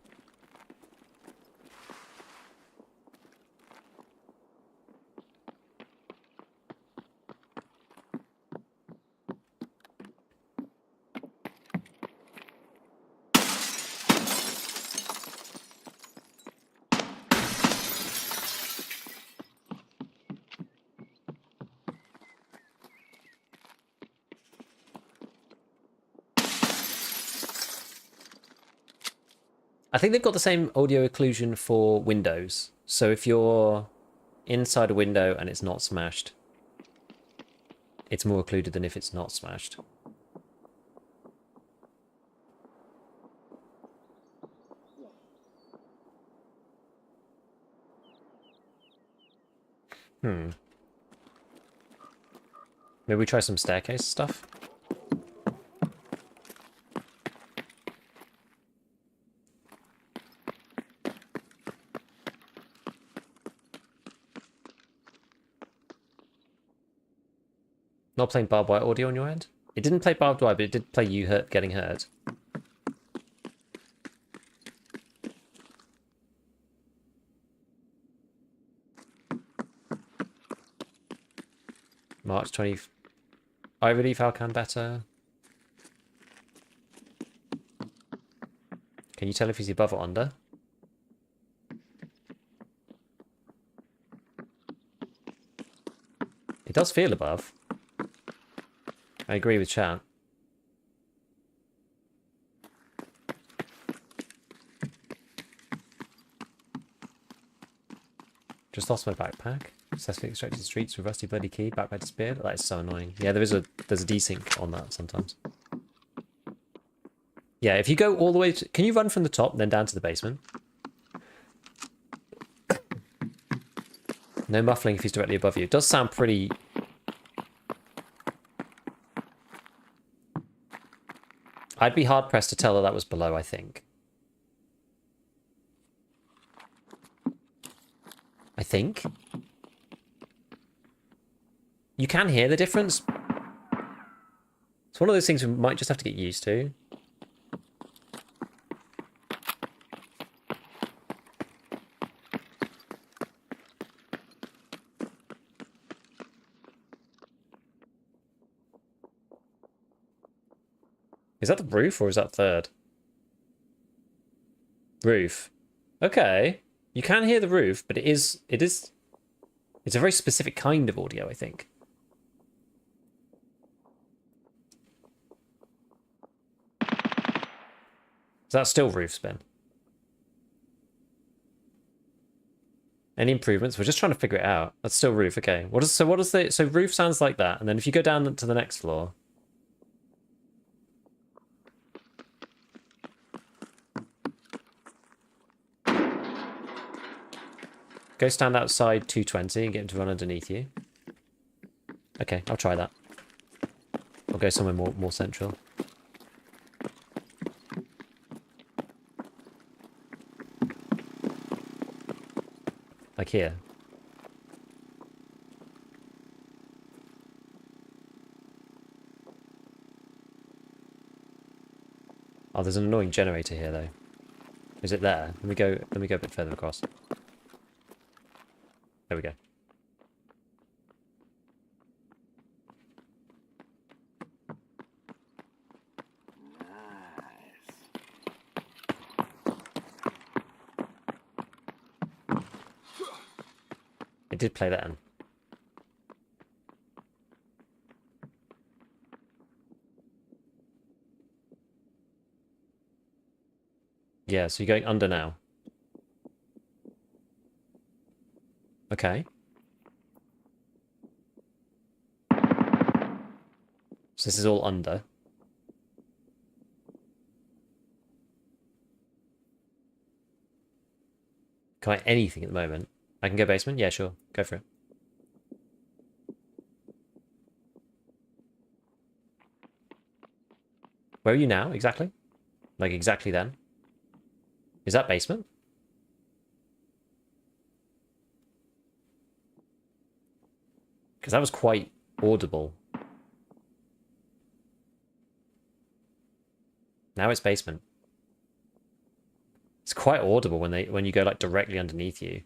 I think they've got the same audio occlusion for windows. So if you're inside a window and it's not smashed, it's more occluded than if it's not smashed. Maybe we try some staircase stuff? Not playing barbed wire audio on your end? It didn't play barbed wire, but it did play you getting hurt. March 20. I relieve Alcan better. Can you tell if he's above or under? It does feel above. I agree with chat. Just lost my backpack. Successfully extracted streets with rusty bloody key. Backpack disappeared. That is so annoying. Yeah, there's a desync on that sometimes. Yeah, if you go all the way to... Can you run from the top and then down to the basement? No muffling if he's directly above you. It does sound pretty... I'd be hard-pressed to tell that was below, I think. You can hear the difference. It's one of those things we might just have to get used to. Is that the roof or is that third? Roof. Okay. You can hear the roof, but it's a very specific kind of audio, I think. Is that still roof spin? Any improvements? We're just trying to figure it out. That's still roof, okay. So roof sounds like that, and then if you go down to the next floor. Go stand outside 220 and get him to run underneath you. Okay, I'll try that. I'll go somewhere more central. Like here. Oh, there's an annoying generator here though. Is it there? Let me go a bit further across. There we go. It did play that in. Yeah, so you're going under now. Okay. So this is all under. Can't anything at the moment. I can go basement? Yeah, sure. Go for it. Where are you now, exactly? Like, exactly then? Is that basement? Because that was quite audible. Now it's basement. It's quite audible when you go, like, directly underneath you.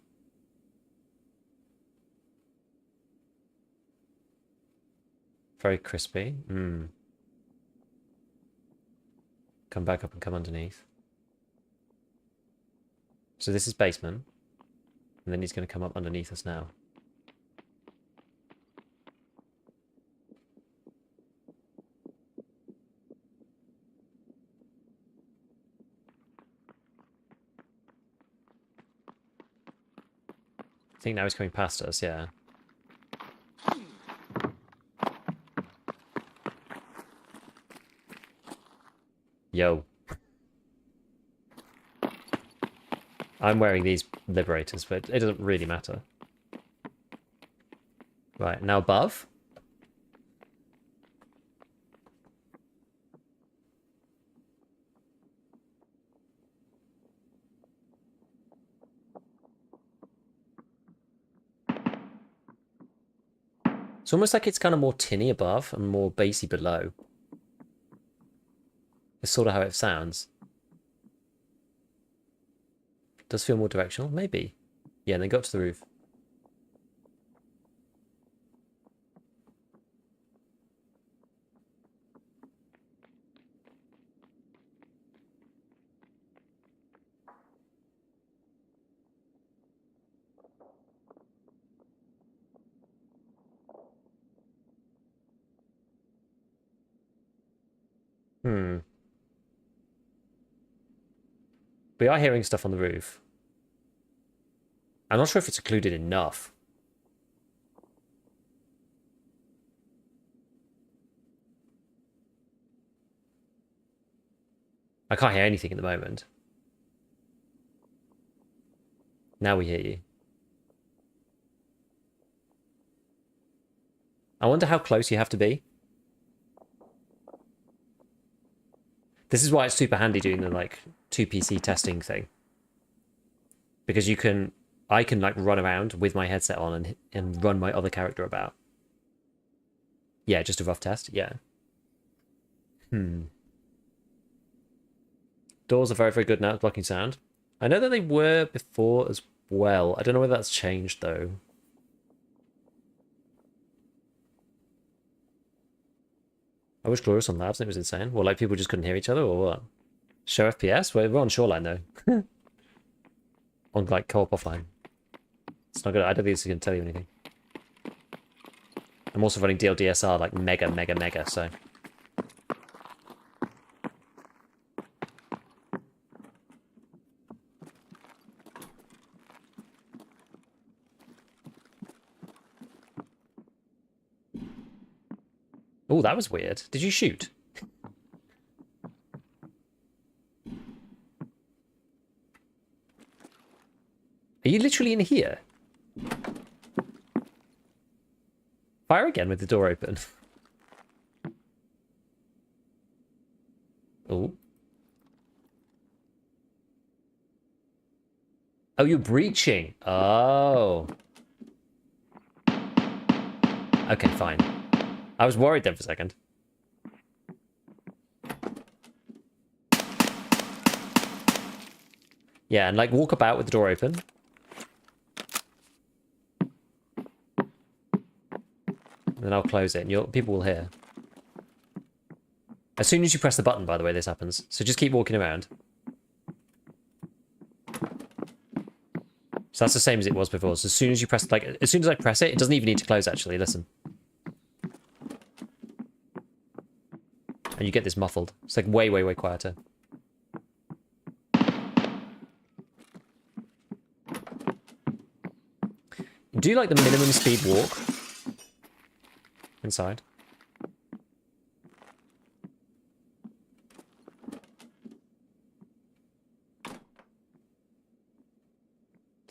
Very crispy. Come back up and come underneath. So this is basement. And then he's going to come up underneath us now. think now he's coming past us, yeah. Yo. I'm wearing these liberators, but it doesn't really matter. Right, now above. It's almost like it's kind of more tinny above and more bassy below. It's sort of how it sounds. Does feel more directional? Maybe. Yeah, and then go up to the roof. We are hearing stuff on the roof. I'm not sure if it's occluded enough. I can't hear anything at the moment. Now we hear you. I wonder how close you have to be. This is why it's super handy doing the like 2PC testing thing. Because I can like run around with my headset on and run my other character about. Yeah, just a rough test, yeah. Doors are very, very good now at blocking sound. I know that they were before as well. I don't know whether that's changed though. I was glorious on labs and it was insane. Well, like people just couldn't hear each other or what? Show FPS? Well, we're on Shoreline though. On like co-op offline. It's not good. I don't think this is going to tell you anything. I'm also running DLDSR like mega, so. Oh, that was weird. Did you shoot? Are you literally in here? Fire again with the door open. Oh. Oh, you're breaching. Oh. Okay, fine. I was worried then for a second. Yeah, and like walk about with the door open. And then I'll close it and people will hear. As soon as you press the button, by the way, this happens. So just keep walking around. So that's the same as it was before. So as soon as you press, like, as soon as I press it, it doesn't even need to close, actually. Listen. And you get this muffled. It's like way, way, way quieter. Do you like the minimum speed walk inside?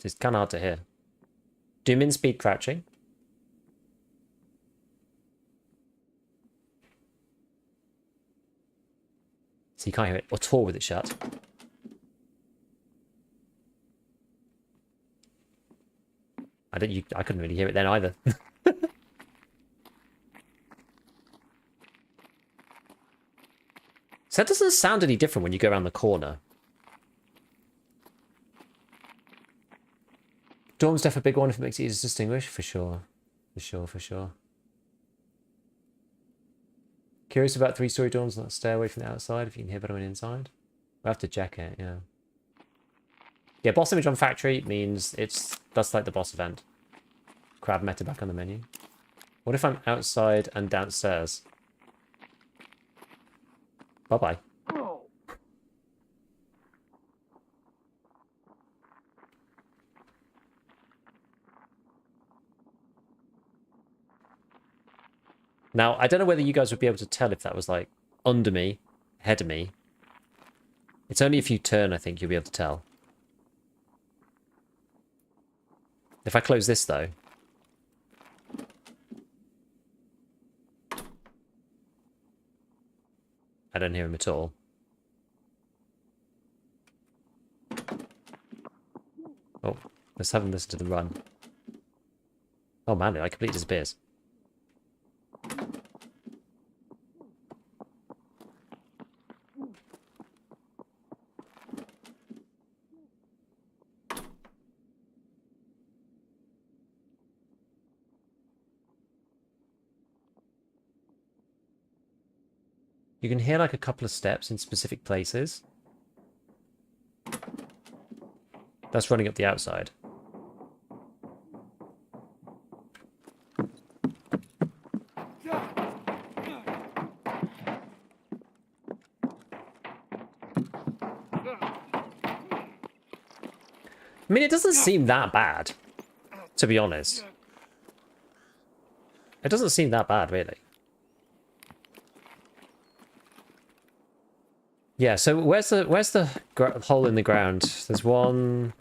It's kind of hard to hear. Do min speed crouching. So you can't hear it at all with it shut. I couldn't really hear it then either. So that doesn't sound any different when you go around the corner. Dorm's def a big one if it makes it easy to distinguish, for sure. For sure. Curious about 3-story dorms, not stay away from the outside if you can hear better when inside. We'll have to check it, yeah. Yeah, boss image on factory means that's like the boss event. Crab meta back on the menu. What if I'm outside and downstairs? Bye-bye. Now, I don't know whether you guys would be able to tell if that was like under me, ahead of me. It's only if you turn, I think, you'll be able to tell. If I close this, though... I don't hear him at all. Oh, let's have him listen to the run. Oh man, I completely disappears. You can hear like a couple of steps in specific places. That's running up the outside. I mean, it doesn't seem that bad, to be honest. It doesn't seem that bad, really. Yeah, so where's the hole in the ground? There's one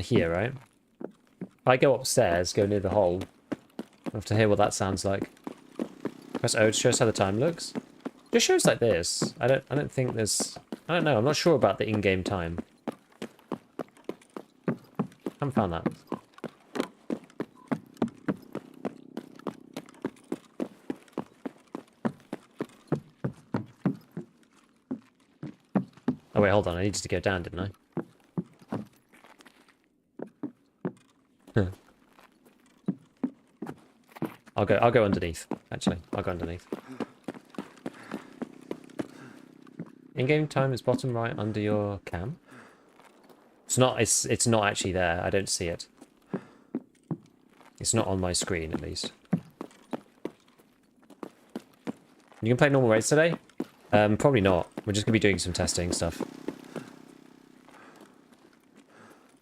here, right? I go upstairs, go near the hole. I have to hear what that sounds like. Press O to show us how the time looks. Just shows like this. I don't think there's... I don't know, I'm not sure about the in-game time. Haven't found that. Oh wait, hold on, I needed to go down, didn't I? I'll go underneath, actually. I'll go underneath. In-game time is bottom right under your cam. It's not actually there. I don't see it. It's not on my screen, at least. You can play normal raids today? Probably not. We're just gonna be doing some testing stuff.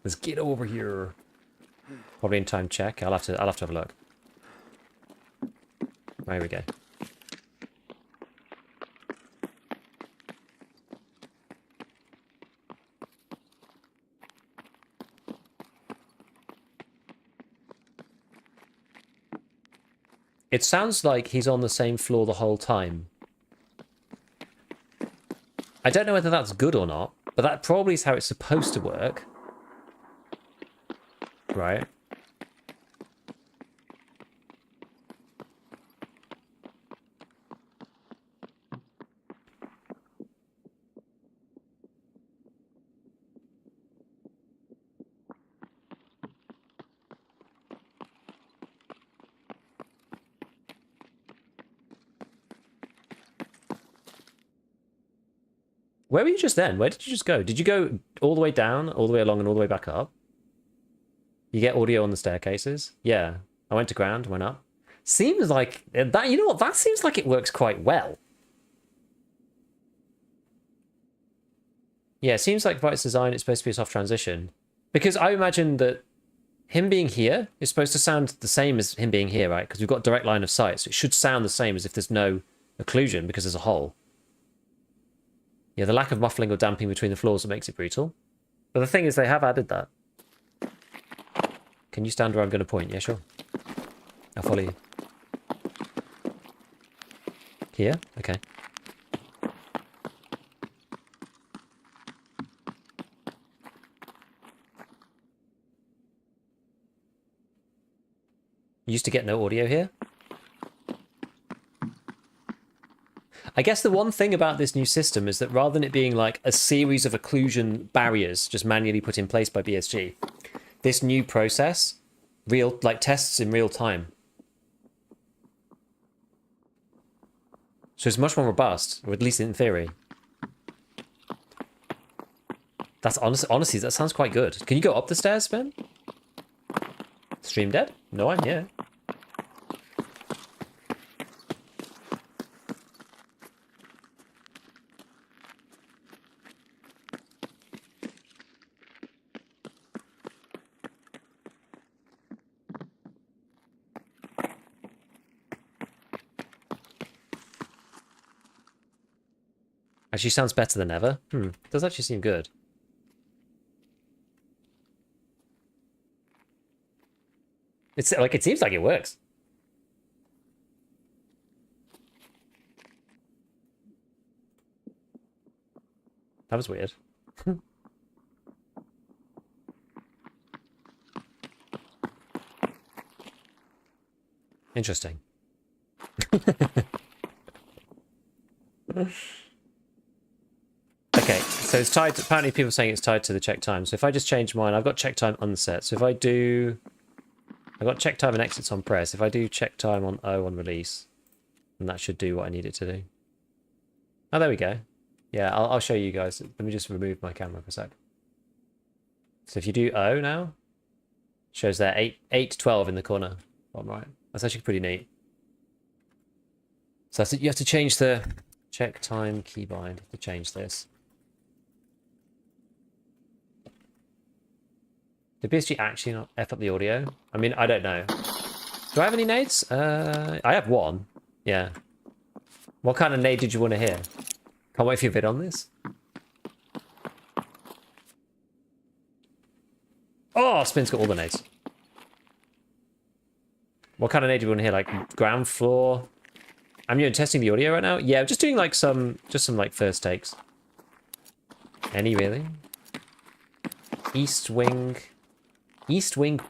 Let's get over here. Probably in time check. I'll have to have a look. There we go. It sounds like he's on the same floor the whole time. I don't know whether that's good or not, but that probably is how it's supposed to work. Right? Where were you just then? Where did you just go? Did you go all the way down, all the way along, and all the way back up? You get audio on the staircases? Yeah. I went to ground, went up. Seems like... that. You know what? That seems like it works quite well. Yeah, it seems like by its design, it's supposed to be a soft transition. Because I imagine that him being here is supposed to sound the same as him being here, right? Because we've got direct line of sight, so it should sound the same as if there's no occlusion because there's a hole. Yeah, the lack of muffling or damping between the floors that makes it brutal. But the thing is, they have added that. Can you stand where I'm going to point? Yeah, sure. I'll follow you. Here? Okay. You used to get no audio here? I guess the one thing about this new system is that rather than it being like a series of occlusion barriers just manually put in place by BSG, this new process tests in real time. So it's much more robust, or at least in theory. That's honestly, that sounds quite good. Can you go up the stairs, Ben? Stream dead? No, I'm here. Actually sounds better than ever. Does actually seem good. It's like, it seems like it works. That was weird. Interesting. Okay, so it's tied to, apparently people are saying it's tied to the check time. So if I just change mine, I've got check time unset. So if I do, I've got check time and exits on press. If I do check time on O on release, then that should do what I need it to do. Oh, there we go. Yeah, I'll show you guys. Let me just remove my camera for a sec. So if you do O now, shows there 8:12 in the corner. Bottom right. That's actually pretty neat. So that's it. You have to change the check time keybind to change this. Did BSG actually not F up the audio? I mean, I don't know. Do I have any nades? I have one. Yeah. What kind of nade did you want to hear? Can't wait for your vid on this. Oh, Spin's got all the nades. What kind of nade do you want to hear? Like ground floor? I'm testing the audio right now. Yeah, I'm just doing like some like first takes. Any really? East wing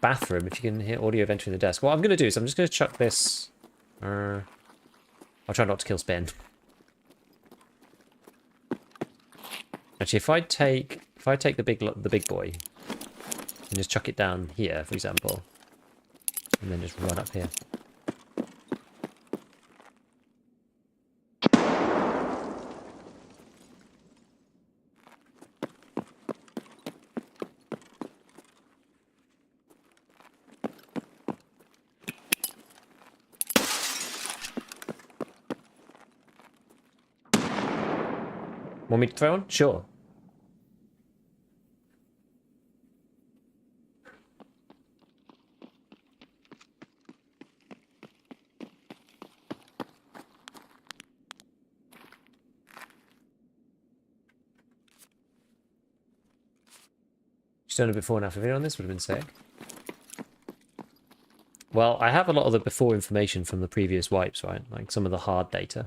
bathroom. If you can hear audio of entering the desk. What I'm gonna do is I'm just gonna chuck this. I'll try not to kill Spin. Actually, if I take the big boy and just chuck it down here, for example, and then just run up here. Want me to throw on? Sure. Just done a before and after video on this, would have been sick. Well, I have a lot of the before information from the previous wipes, right? Like some of the hard data.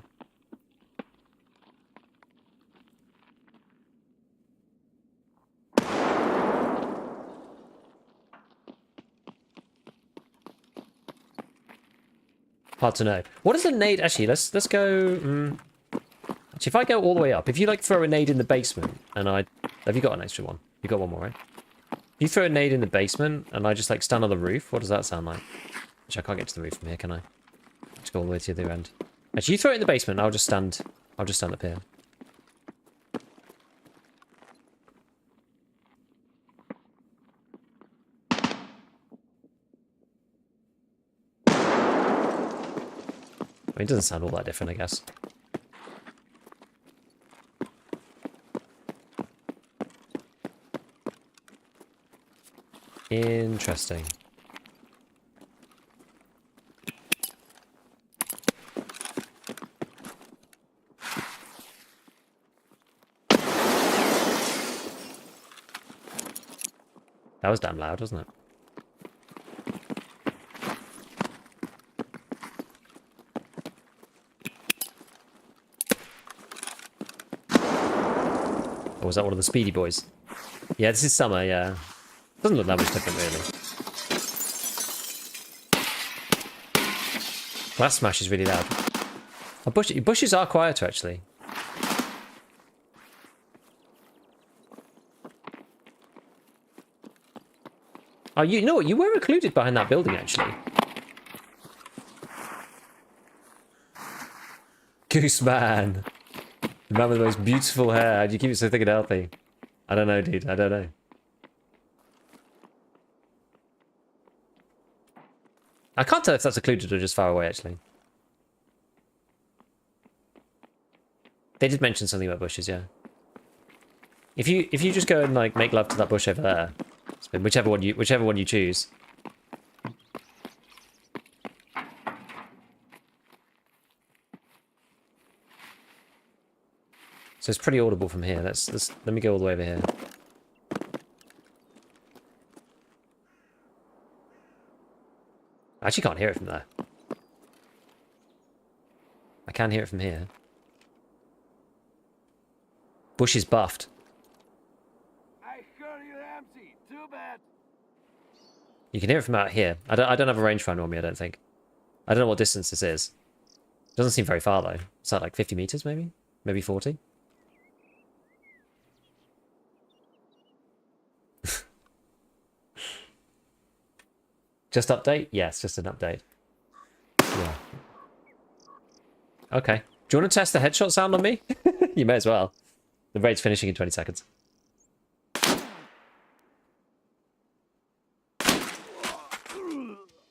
Hard to know. What is a nade? Actually, let's go. Actually, if I go all the way up, if you like throw a nade in the basement, and have you got an extra one? You got one more, right? If you throw a nade in the basement, and I just like stand on the roof, what does that sound like? Actually, I can't get to the roof from here, can I? Just go all the way to the other end. Actually, you throw it in the basement. I'll just stand up here. I mean, it doesn't sound all that different, I guess. Interesting. That was damn loud, wasn't it? Or was that one of the speedy boys? Yeah, this is summer, yeah. Doesn't look that much different, really. Glass smash is really loud. Oh, bushes are quieter, actually. Oh, you know what? You were recluded behind that building, actually. Gooseman. The man with the most beautiful hair. How do you keep it so thick and healthy? I don't know, dude. I don't know. I can't tell if that's occluded or just far away, actually. They did mention something about bushes, yeah. If you just go and like make love to that bush over there, whichever one you choose. So it's pretty audible from here. Let me go all the way over here. I actually can't hear it from there. I can hear it from here. Bush is buffed. I heard you empty. Too bad. You can hear it from out here. I don't have a rangefinder on me, I don't think. I don't know what distance this is. It doesn't seem very far, though. Is that like 50 meters, maybe? Maybe 40? Just update? Yes, just an update. Yeah. Okay. Do you want to test the headshot sound on me? You may as well. The raid's finishing in 20 seconds.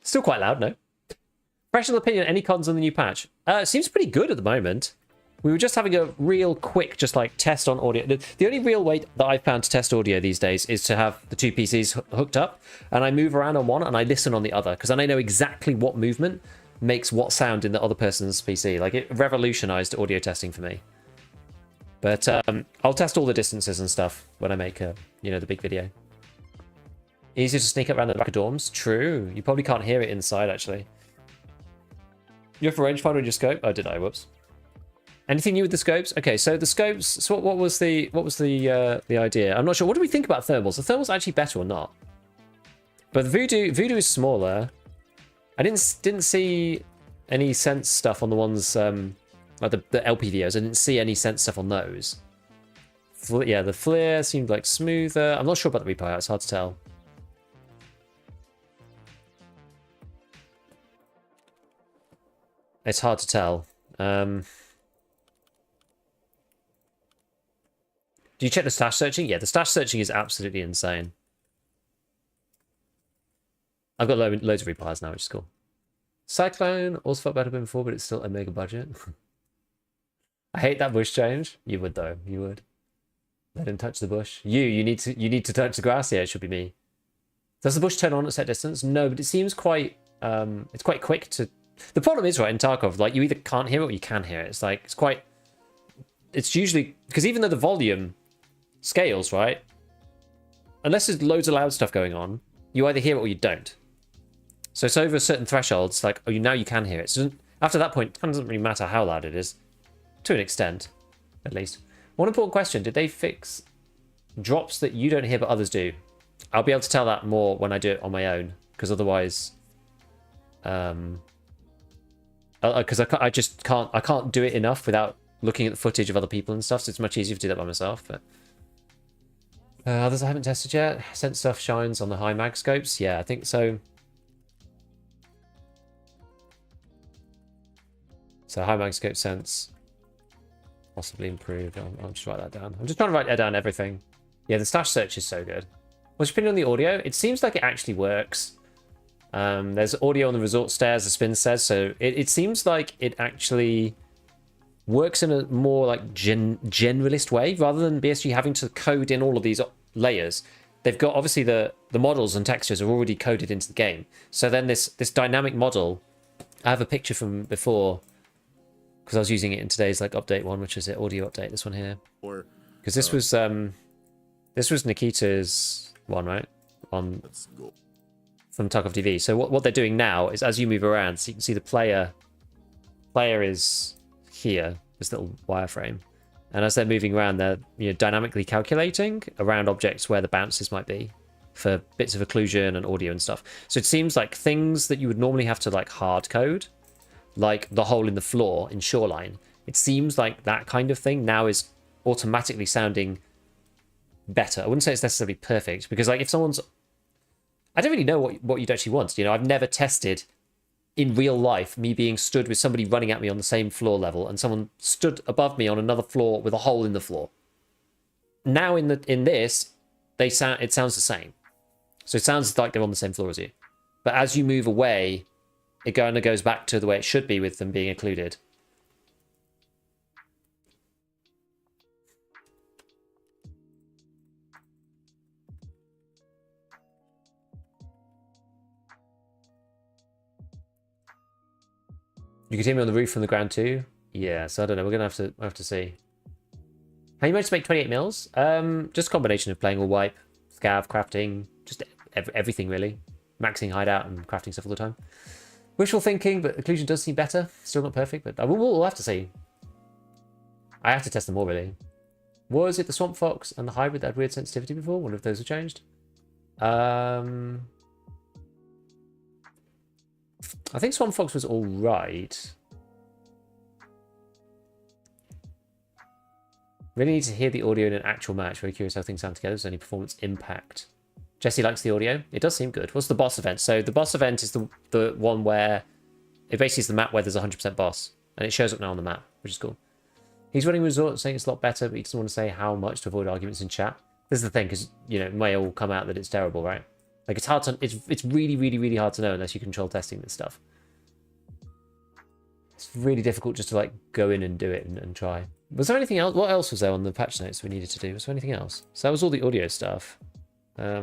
Still quite loud, no? Professional opinion, any cons on the new patch? It seems pretty good at the moment. We were just having a real quick, just like test on audio. The only real way that I've found to test audio these days is to have the two PCs hooked up, and I move around on one and I listen on the other, because then I know exactly what movement makes what sound in the other person's PC. Like, it revolutionized audio testing for me. But I'll test all the distances and stuff when I make the big video. Easier to sneak up around the back of dorms? True. You probably can't hear it inside, actually. You have a rangefinder in your scope? Oh, did I? Whoops. Anything new with the scopes? Okay, so the scopes. So what was the idea? I'm not sure. What do we think about thermals? Are thermals actually better or not? But the Voodoo is smaller. I didn't see any sense stuff on the ones like the LPVOs. I didn't see any sense stuff on those. Yeah, the flare seemed like smoother. I'm not sure about the replay. It's hard to tell. It's hard to tell. Do you check the stash searching? Yeah, the stash searching is absolutely insane. I've got loads of replies now, which is cool. Cyclone also felt better than before, but it's still a mega budget. I hate that bush change. You would though. You would. Let him touch the bush. You need to touch the grass. Yeah, it should be me. Does the bush turn on at set distance? No, but it seems quite it's quite quick to. The problem is, right, in Tarkov, like, you either can't hear it or you can hear it. It's like, it's usually, because even though the volume scales, right, unless there's loads of loud stuff going on, you either hear it or you don't. So it's over a certain threshold, it's like, oh, now you can hear it. So after that point, it kind of doesn't really matter how loud it is, to an extent, at least. One important question, did they fix drops that you don't hear but others do? I'll be able to tell that more when I do it on my own, because otherwise, because I just can't do it enough without looking at the footage of other people and stuff, so it's much easier to do that by myself. But others I haven't tested yet. Sense stuff shines on the high mag scopes. Yeah, I think so. So high mag scope sense possibly improved. I'll just write that down. I'm just trying to write down everything. Yeah, the stash search is so good. What's your opinion on the audio? It seems like it actually works. There's audio on the resort stairs, the spin stairs, so it seems like it actually works in a more like generalist way, rather than BSG having to code in all of these layers. They've got, obviously, the models and textures are already coded into the game. So then this dynamic model, I have a picture from before, because I was using it in today's like update one, which is the audio update, this one here. Because this was Nikita's one, right? Let's go. From Tarkov TV. So what they're doing now is, as you move around, so you can see the player is here, this little wireframe, and as they're moving around, they're dynamically calculating around objects where the bounces might be for bits of occlusion and audio and stuff. So it seems like things that you would normally have to like hard code, like the hole in the floor in Shoreline, it seems like that kind of thing now is automatically sounding better. I wouldn't say it's necessarily perfect, because like if someone's, I don't really know what you'd actually want. I've never tested in real life me being stood with somebody running at me on the same floor level and someone stood above me on another floor with a hole in the floor. Now in this, it sounds the same. So it sounds like they're on the same floor as you. But as you move away, it kind of goes back to the way it should be with them being occluded. You can hear me on the roof from the ground too? Yeah, so I don't know. We're gonna have to see. How you managed to make 28 mils? Just a combination of playing all wipe, scav, crafting, just everything really. Maxing hideout and crafting stuff all the time. Wishful thinking, but occlusion does seem better. Still not perfect, but we'll have to see. I have to test them all really. Was it the Swamp Fox and the Hybrid that had weird sensitivity before? Wonder if those have changed. I think Swamp Fox was all right. Really need to hear the audio in an actual match. Very curious how things sound together. Is there any performance impact? Jesse likes the audio. It does seem good. What's the boss event? So the boss event is the one where it basically is the map where there's 100% boss. And it shows up now on the map, which is cool. He's running Resort saying it's a lot better, but he doesn't want to say how much to avoid arguments in chat. This is the thing, because, you know, it may all come out that it's terrible, right? Like, it's hard to... It's really, really, really hard to know unless you control testing this stuff. It's really difficult just to, like, go in and do it and try. Was there anything else? What else was there on the patch notes we needed to do? Was there anything else? So that was all the audio stuff. I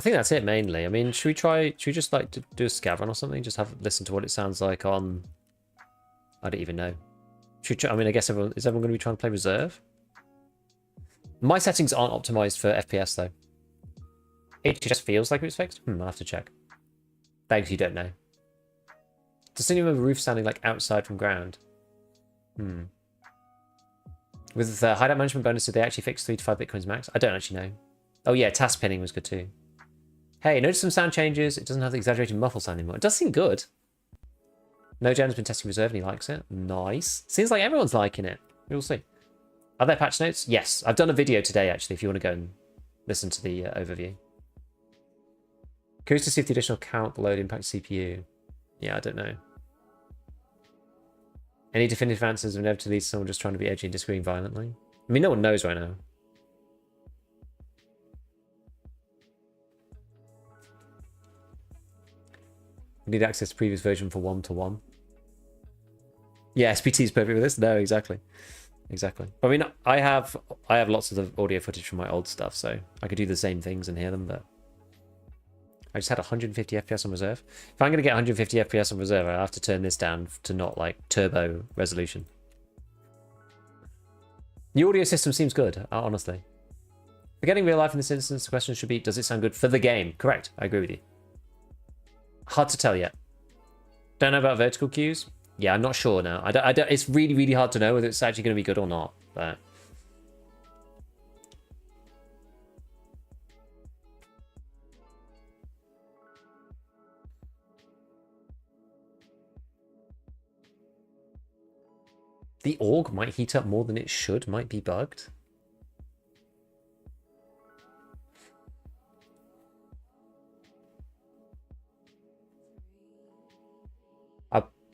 think that's it mainly. I mean, should we just like to do a scav run or something? Just listen to what it sounds like on... I don't even know. I mean, I guess is everyone going to be trying to play reserve? My settings aren't optimized for FPS though. It just feels like it was fixed. I'll have to check. Thanks, you don't know. Does anyone have a roof sounding like outside from ground? With the hideout management bonus, did they actually fix 3 to 5 bitcoins max? I don't actually know. Oh yeah, task pinning was good too. Hey, notice some sound changes. It doesn't have the exaggerated muffle sound anymore. It does seem good. No Jan's been testing reserve and he likes it. Nice. Seems like everyone's liking it. We'll see. Are there patch notes? Yes. I've done a video today, actually, if you want to go and listen to the overview. Curious to see if the additional count load impacts CPU. Yeah, I don't know. Any definitive answers of inevitably someone just trying to be edgy and disagreeing violently? I mean, no one knows right now. We need access to previous version for 1-to-1. Yeah, SPT is perfect with this. No, exactly. Exactly. I mean, I have lots of the audio footage from my old stuff, so I could do the same things and hear them, but I just had 150 FPS on reserve. If I'm going to get 150 FPS on reserve, I have to turn this down to not like turbo resolution. The audio system seems good, honestly. Forgetting real life in this instance, the question should be, does it sound good for the game? Correct. I agree with you. Hard to tell yet. Don't know about vertical cues. Yeah, I'm not sure now. I don't, it's really, really hard to know whether it's actually going to be good or not. But the org might heat up more than it should. Might be bugged.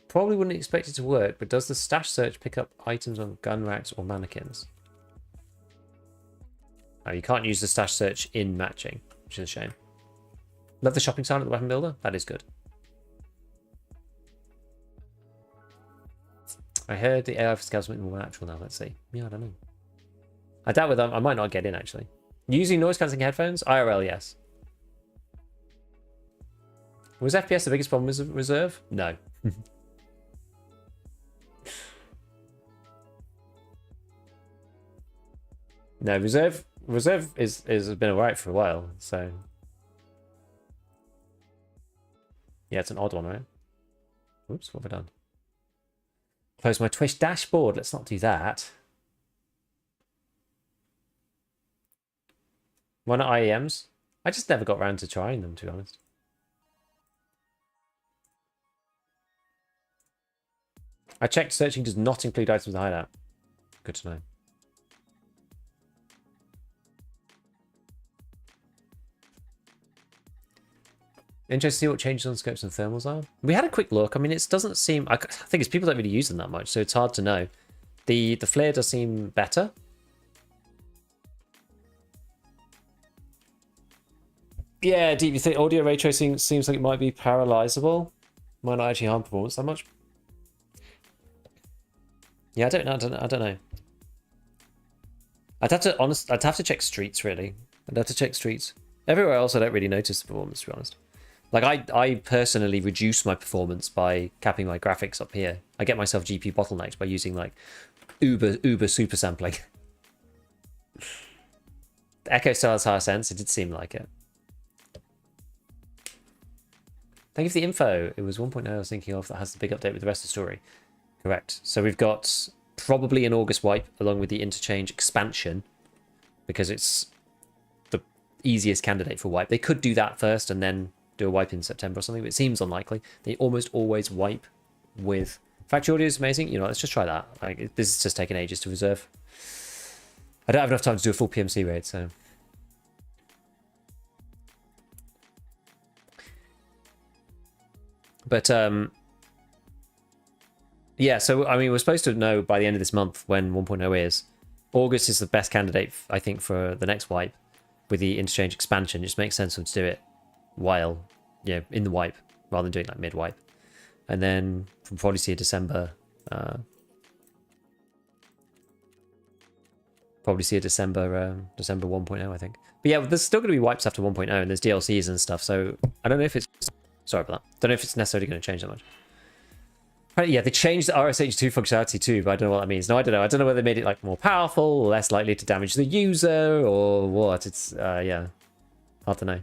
Probably wouldn't expect it to work, but does the stash search pick up items on gun racks or mannequins? Oh, you can't use the stash search in matching, which is a shame. Love the shopping sign at the weapon builder. That is good. I heard the AI for scouts might be more natural now. Let's see. Yeah, I don't know. I doubt with them. I might not get in actually. Using noise cancelling headphones? IRL, yes. Was FPS the biggest problem with reserve? No. No, reserve has been alright for a while, so yeah, it's an odd one, right? Oops, what have I done? Close my Twitch dashboard. Let's not do that. Why not IEMs? I just never got around to trying them, to be honest. I checked searching does not include items in the hideout. Good to know. Interesting to see what changes on scopes and thermals are. We had a quick look. I mean, it doesn't seem... I think it's people don't really use them that much, so it's hard to know. The flare does seem better. Yeah, deep. You think audio ray tracing seems like it might be parallelizable. Might not actually harm performance that much. Yeah, I don't know. I'd have to check streets really. I'd have to check streets. Everywhere else, I don't really notice the performance, to be honest. Like, I personally reduce my performance by capping my graphics up here. I get myself GPU bottlenecked by using, like, uber super sampling. The Echo still has higher sense. It did seem like it. Thank you for the info. It was 1.0 I was thinking of that has the big update with the rest of the story. Correct. So we've got probably an August wipe along with the interchange expansion because it's the easiest candidate for wipe. They could do that first and then do a wipe in September or something, but it seems unlikely. They almost always wipe with... Factory audio is amazing. You know, let's just try that. Like, this is just taking ages to reserve. I don't have enough time to do a full PMC raid, so... But, yeah, so, I mean, we're supposed to know by the end of this month when 1.0 is. August is the best candidate, I think, for the next wipe with the interchange expansion. It just makes sense to do it while, you know, in the wipe rather than doing like mid-wipe. And then we'll probably see a December... probably see a December 1.0, I think. But yeah, there's still going to be wipes after 1.0 and there's DLCs and stuff, so I don't know if it's... Sorry about that. Don't know if it's necessarily going to change that much. Right, yeah, they changed the RSH2 functionality too, but I don't know what that means. No, I don't know. I don't know whether they made it like more powerful, less likely to damage the user, or what. It's, yeah, hard to know.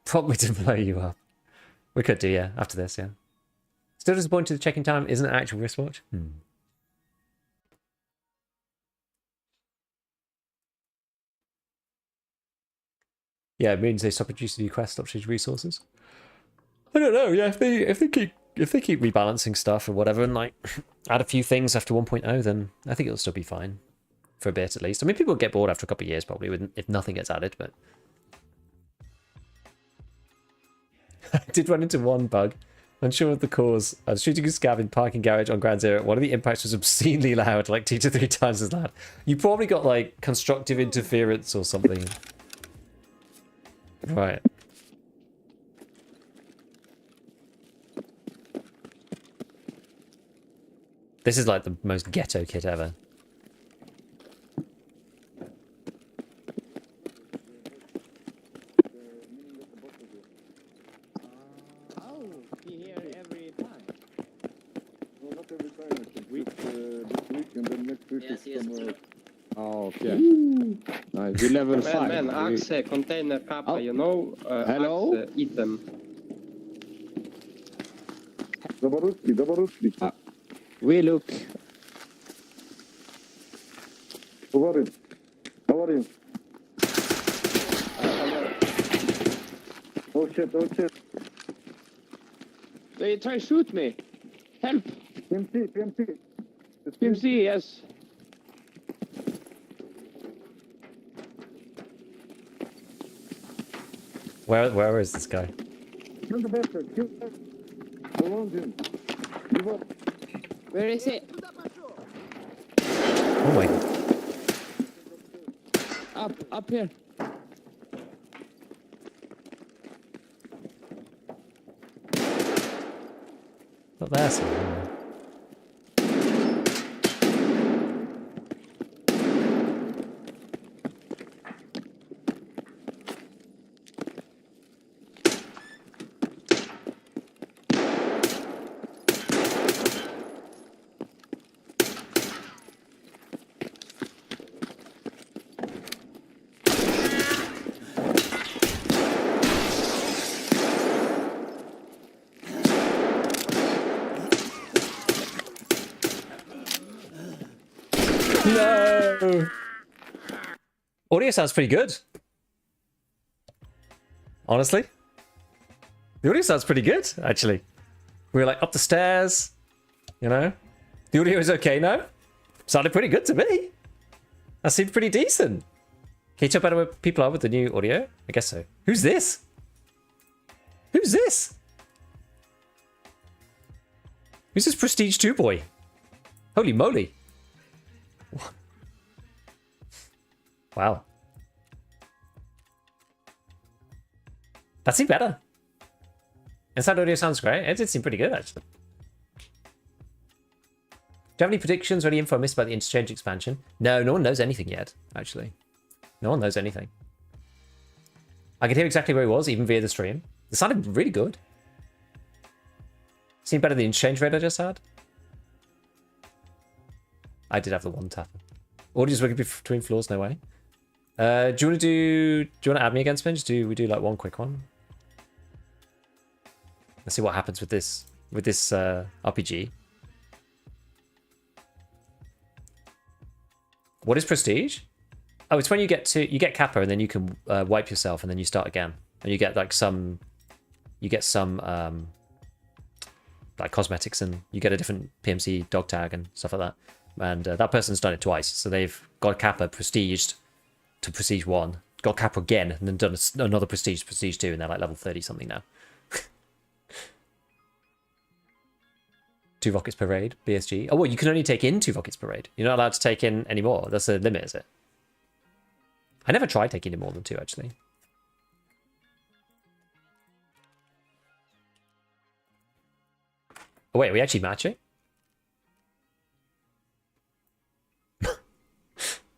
Probably to blow you up. We could do, yeah, after this, yeah. Still disappointed the check-in time isn't an actual wristwatch? Yeah, it means they stop producing new quests, stop changing resources. I don't know. Yeah, if they keep rebalancing stuff or whatever, and like add a few things after 1.0, then I think it'll still be fine for a bit at least. I mean, people get bored after a couple of years probably if nothing gets added, but I did run into one bug. Unsure of the cause. I was shooting a scav in parking garage on Ground Zero. One of the impacts was obscenely loud, like 2 to 3 times as loud. You probably got like constructive interference or something. Right. This is like the most ghetto kit ever. Oh, he here every time. No, not every time. It's this week and then next week Yes, is somewhere. Oh, okay. Nice. We level 5. Men, Axe, container kappa, Oh. you know? Hello? Axe, item. Zabaruski. We look. How are you? Oh shit. They try to shoot me. Help. PMC. It's PMC, yes. Where is this guy? Kill the bastard. Around him. Give up. Where is it? Oh my god. Up here. Not there somewhere. No! Audio sounds pretty good. Honestly. The audio sounds pretty good, actually. We were like up the stairs, you know? The audio is okay now. Sounded pretty good to me. That seemed pretty decent. Can you tell better where people are with the new audio? I guess so. Who's this? Who's this? Who's this Prestige 2 boy? Holy moly. Wow. That seemed better. Inside audio sounds great. It did seem pretty good, actually. Do you have any predictions or any info I missed about the interchange expansion? No, no one knows anything yet, actually. No one knows anything. I could hear exactly where he was, even via the stream. It sounded really good. Seemed better than the interchange rate I just had. I did have the one tapper. Audio's working between floors, no way. Do you want to add me again, Spin? We do like one quick one. Let's see what happens with this RPG. What is prestige? Oh, it's when you get Kappa and then you can wipe yourself and then you start again. And you get like some like cosmetics and you get a different PMC dog tag and stuff like that. And that person's done it twice. So they've got Kappa prestiged to prestige 1, got Kappa again, and then done another prestige 2, and they're like level 30 something now. 2 rockets per raid, BSG. Oh, well, you can only take in 2 rockets per raid. You're not allowed to take in any more. That's the limit, is it? I never tried taking in more than 2, actually. Oh, wait, are we actually matching?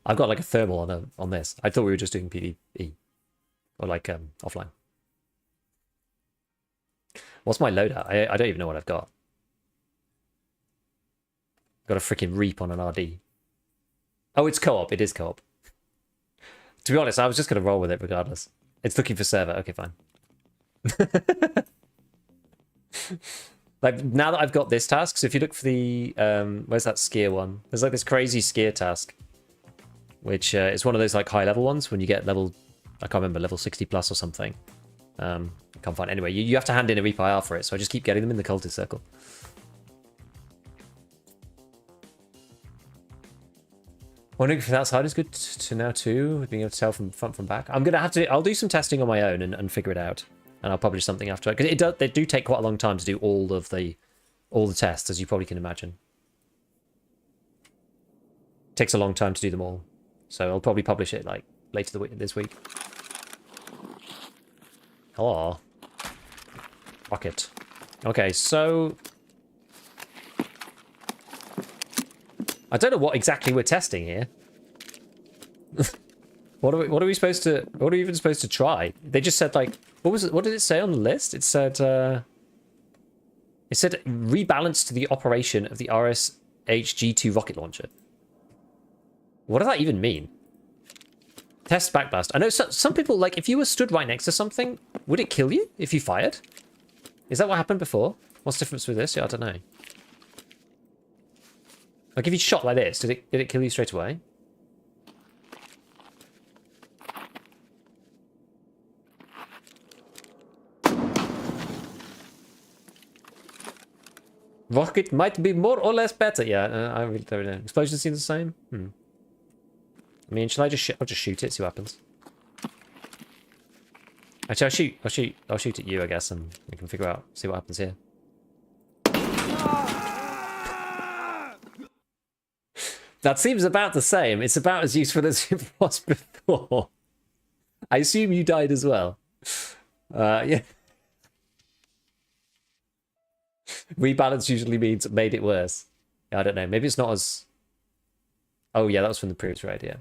I've got like a thermal on this. I thought we were just doing PvE. Or like offline. What's my loadout? I don't even know what I've got. Got a freaking Reap on an RD. Oh, it's co-op. It is co-op. To be honest, I was just going to roll with it regardless. It's looking for server. Okay, fine. Like, now that I've got this task, so if you look for the... where's that skier one? There's like this crazy skier task. Which is one of those like high-level ones when you get level... I can't remember, level 60 plus or something. I can't find it. Anyway, you have to hand in a Reap IR for it, so I just keep getting them in the cultist circle. Wondering if the outside is good to now too, being able to tell from front from back. I'm gonna have to. I'll do some testing on my own and figure it out, and I'll publish something after. Because they do take quite a long time to do all the tests, as you probably can imagine. It takes a long time to do them all, so I'll probably publish it like later this week. Hello, rocket. Okay, so. I don't know what exactly we're testing here. What are we supposed to? What are we even supposed to try? They just said like, what was it? What did it say on the list? It said rebalance to the operation of the RSH-G2 rocket launcher. What does that even mean? Test backblast. I know some people like if you were stood right next to something, would it kill you if you fired? Is that what happened before? What's the difference with this? Yeah, I don't know. Like if you shot like this, did it kill you straight away? Rocket might be more or less better. Yeah, I really don't know. Explosions seem the same. I mean, shall I just I'll just shoot it, see what happens. Actually, I'll shoot at you, I guess, and we can figure out, see what happens here. That seems about the same. It's about as useful as it was before. I assume you died as well. Yeah. Rebalance usually means made it worse. I don't know. Maybe it's not as... Oh, yeah, that was from the previous raid, yeah.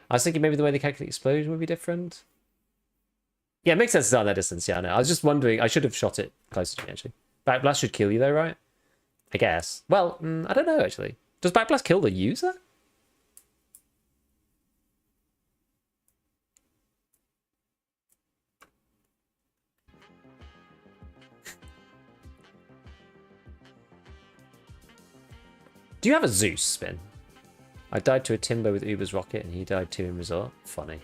I was thinking maybe the way they calculate explosion would be different. Yeah, it makes sense to down that distance. Yeah, I know. I was just wondering. I should have shot it closer to me, actually. Backblast should kill you, though, right? I guess. Well, I don't know, actually. Does Backblast kill the user? Do you have a Zeus, Spin? I died to a Timber with Uber's rocket and he died too in resort. Funny.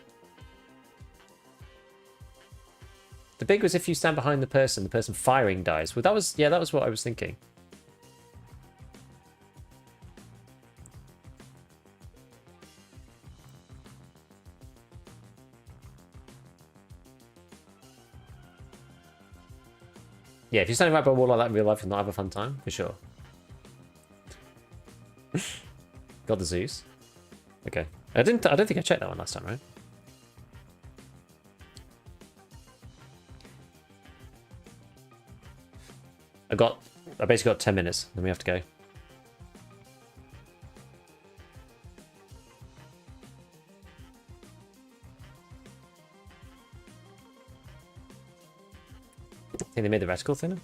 The big was if you stand behind the person firing dies. Well, that was what I was thinking. Yeah, if you're standing right by a wall like that in real life, you'll not have a fun time, for sure. Got the Zeus. Okay. I don't think I checked that one last time, right? I basically got 10 minutes, then we have to go. made the reticle thinner?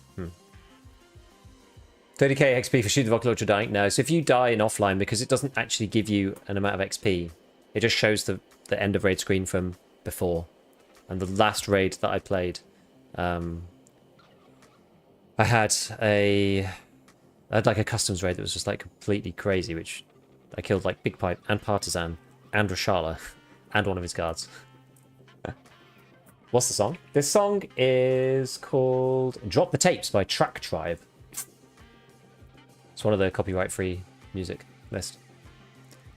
30k XP for shooting the rocket launcher dying? No. So if you die in offline, because it doesn't actually give you an amount of XP, it just shows the end of raid screen from before. And the last raid that I played, I had like a customs raid that was just like completely crazy, which I killed like Big Pipe and Partisan and Rashala and one of his guards. What's the song? This song is called Drop the Tapes by Track Tribe. It's one of the copyright-free music list.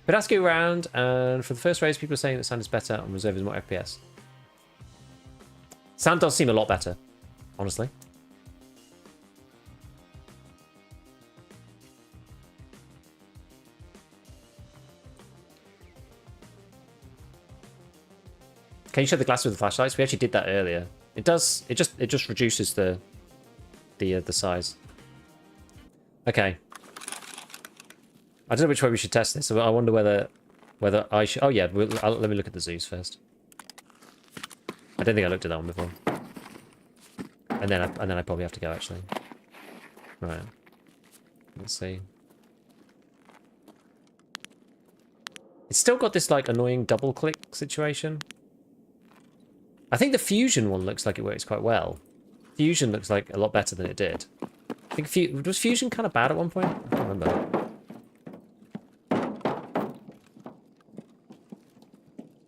But let's go around, and for the first race, people are saying that sound is better and reserve is more FPS. Sound does seem a lot better, honestly. Can you show the glass with the flashlights? We actually did that earlier. It does. It just reduces the size. Okay. I don't know which way we should test this. I wonder whether I should. Oh yeah, let me look at the zoos first. I don't think I looked at that one before. And then I probably have to go actually. Right. Let's see. It's still got this like annoying double click situation. I think the fusion one looks like it works quite well. Fusion looks like a lot better than it did. I think was fusion kind of bad at one point? I can't remember.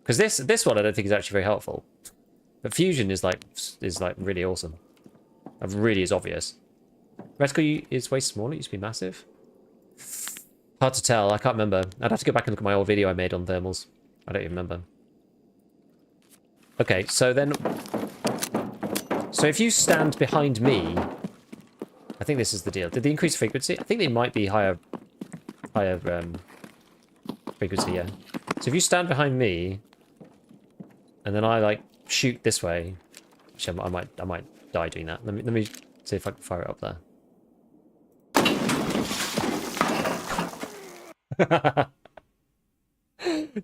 Because this one I don't think is actually very helpful. But fusion is like really awesome. It really is obvious. Reticle is way smaller. It used to be massive. Hard to tell. I can't remember. I'd have to go back and look at my old video I made on thermals. I don't even remember. Okay, so then... So if you stand behind me... I think this is the deal. Did they increase frequency? I think they might be higher frequency, yeah. So if you stand behind me... And then I, like, shoot this way... Actually, I might die doing that. Let me see if I can fire it up there.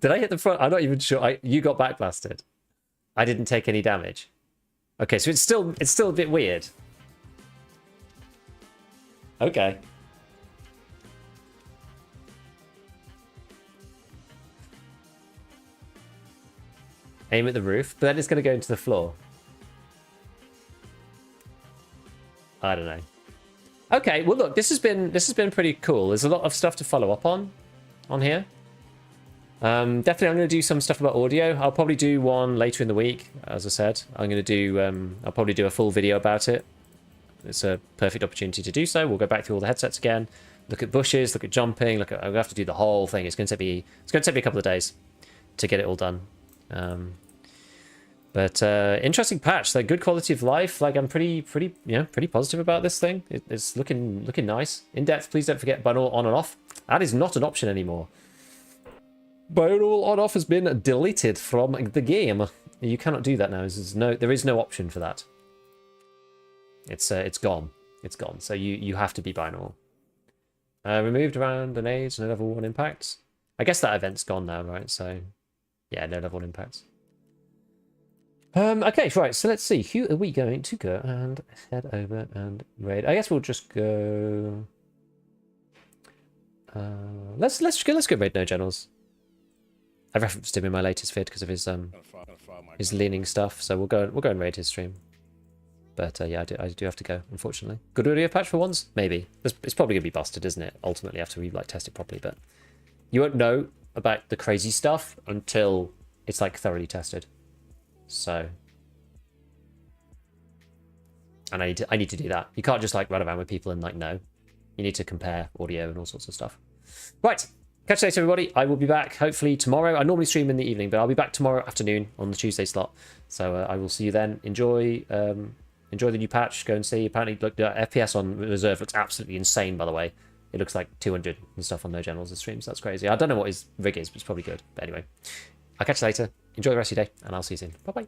Did I hit the front? I'm not even sure. You got backblasted. I didn't take any damage. Okay, so it's still a bit weird. Okay. Aim at the roof, but then it's going to go into the floor. I don't know. Okay, well look, this has been pretty cool. There's a lot of stuff to follow up on here. Definitely I'm going to do some stuff about audio. I'll probably do one later in the week, as I said. I'm going to do, I'll probably do a full video about it. It's a perfect opportunity to do so. We'll go back through all the headsets again, look at bushes, look at jumping, I'll have to do the whole thing. It's going to take me a couple of days to get it all done. But interesting patch, like good quality of life. Like I'm pretty positive about this thing. It's looking nice. In depth, please don't forget binaural on and off. That is not an option anymore. Binaural on off has been deleted from the game. You cannot do that now. There is no option for that. It's gone. It's gone. So you have to be binaural. Removed around grenades, no level 1 impacts. I guess that event's gone now, right? So yeah, no level 1 impacts. Okay, right, so let's see. Who are we going to go and head over and raid? I guess we'll just go... let's go raid No Generals. I referenced him in my latest vid because of his leaning stuff, so we'll go and raid his stream. But yeah, I do have to go, unfortunately. Good audio patch for once? Maybe. It's probably going to be busted, isn't it? Ultimately, after we like test it properly, but you won't know about the crazy stuff until it's like thoroughly tested. So, and I need to do that. You can't just like run around with people and like know. You need to compare audio and all sorts of stuff. Right, catch you later, everybody. I will be back hopefully tomorrow. I normally stream in the evening, but I'll be back tomorrow afternoon on the Tuesday slot. So I will see you then. Enjoy the new patch. Go and see. Apparently, look, the FPS on reserve looks absolutely insane. By the way, it looks like 200 and stuff on No Generals and streams. That's crazy. I don't know what his rig is, but it's probably good. But anyway, I'll catch you later. Enjoy the rest of your day, and I'll see you soon. Bye-bye.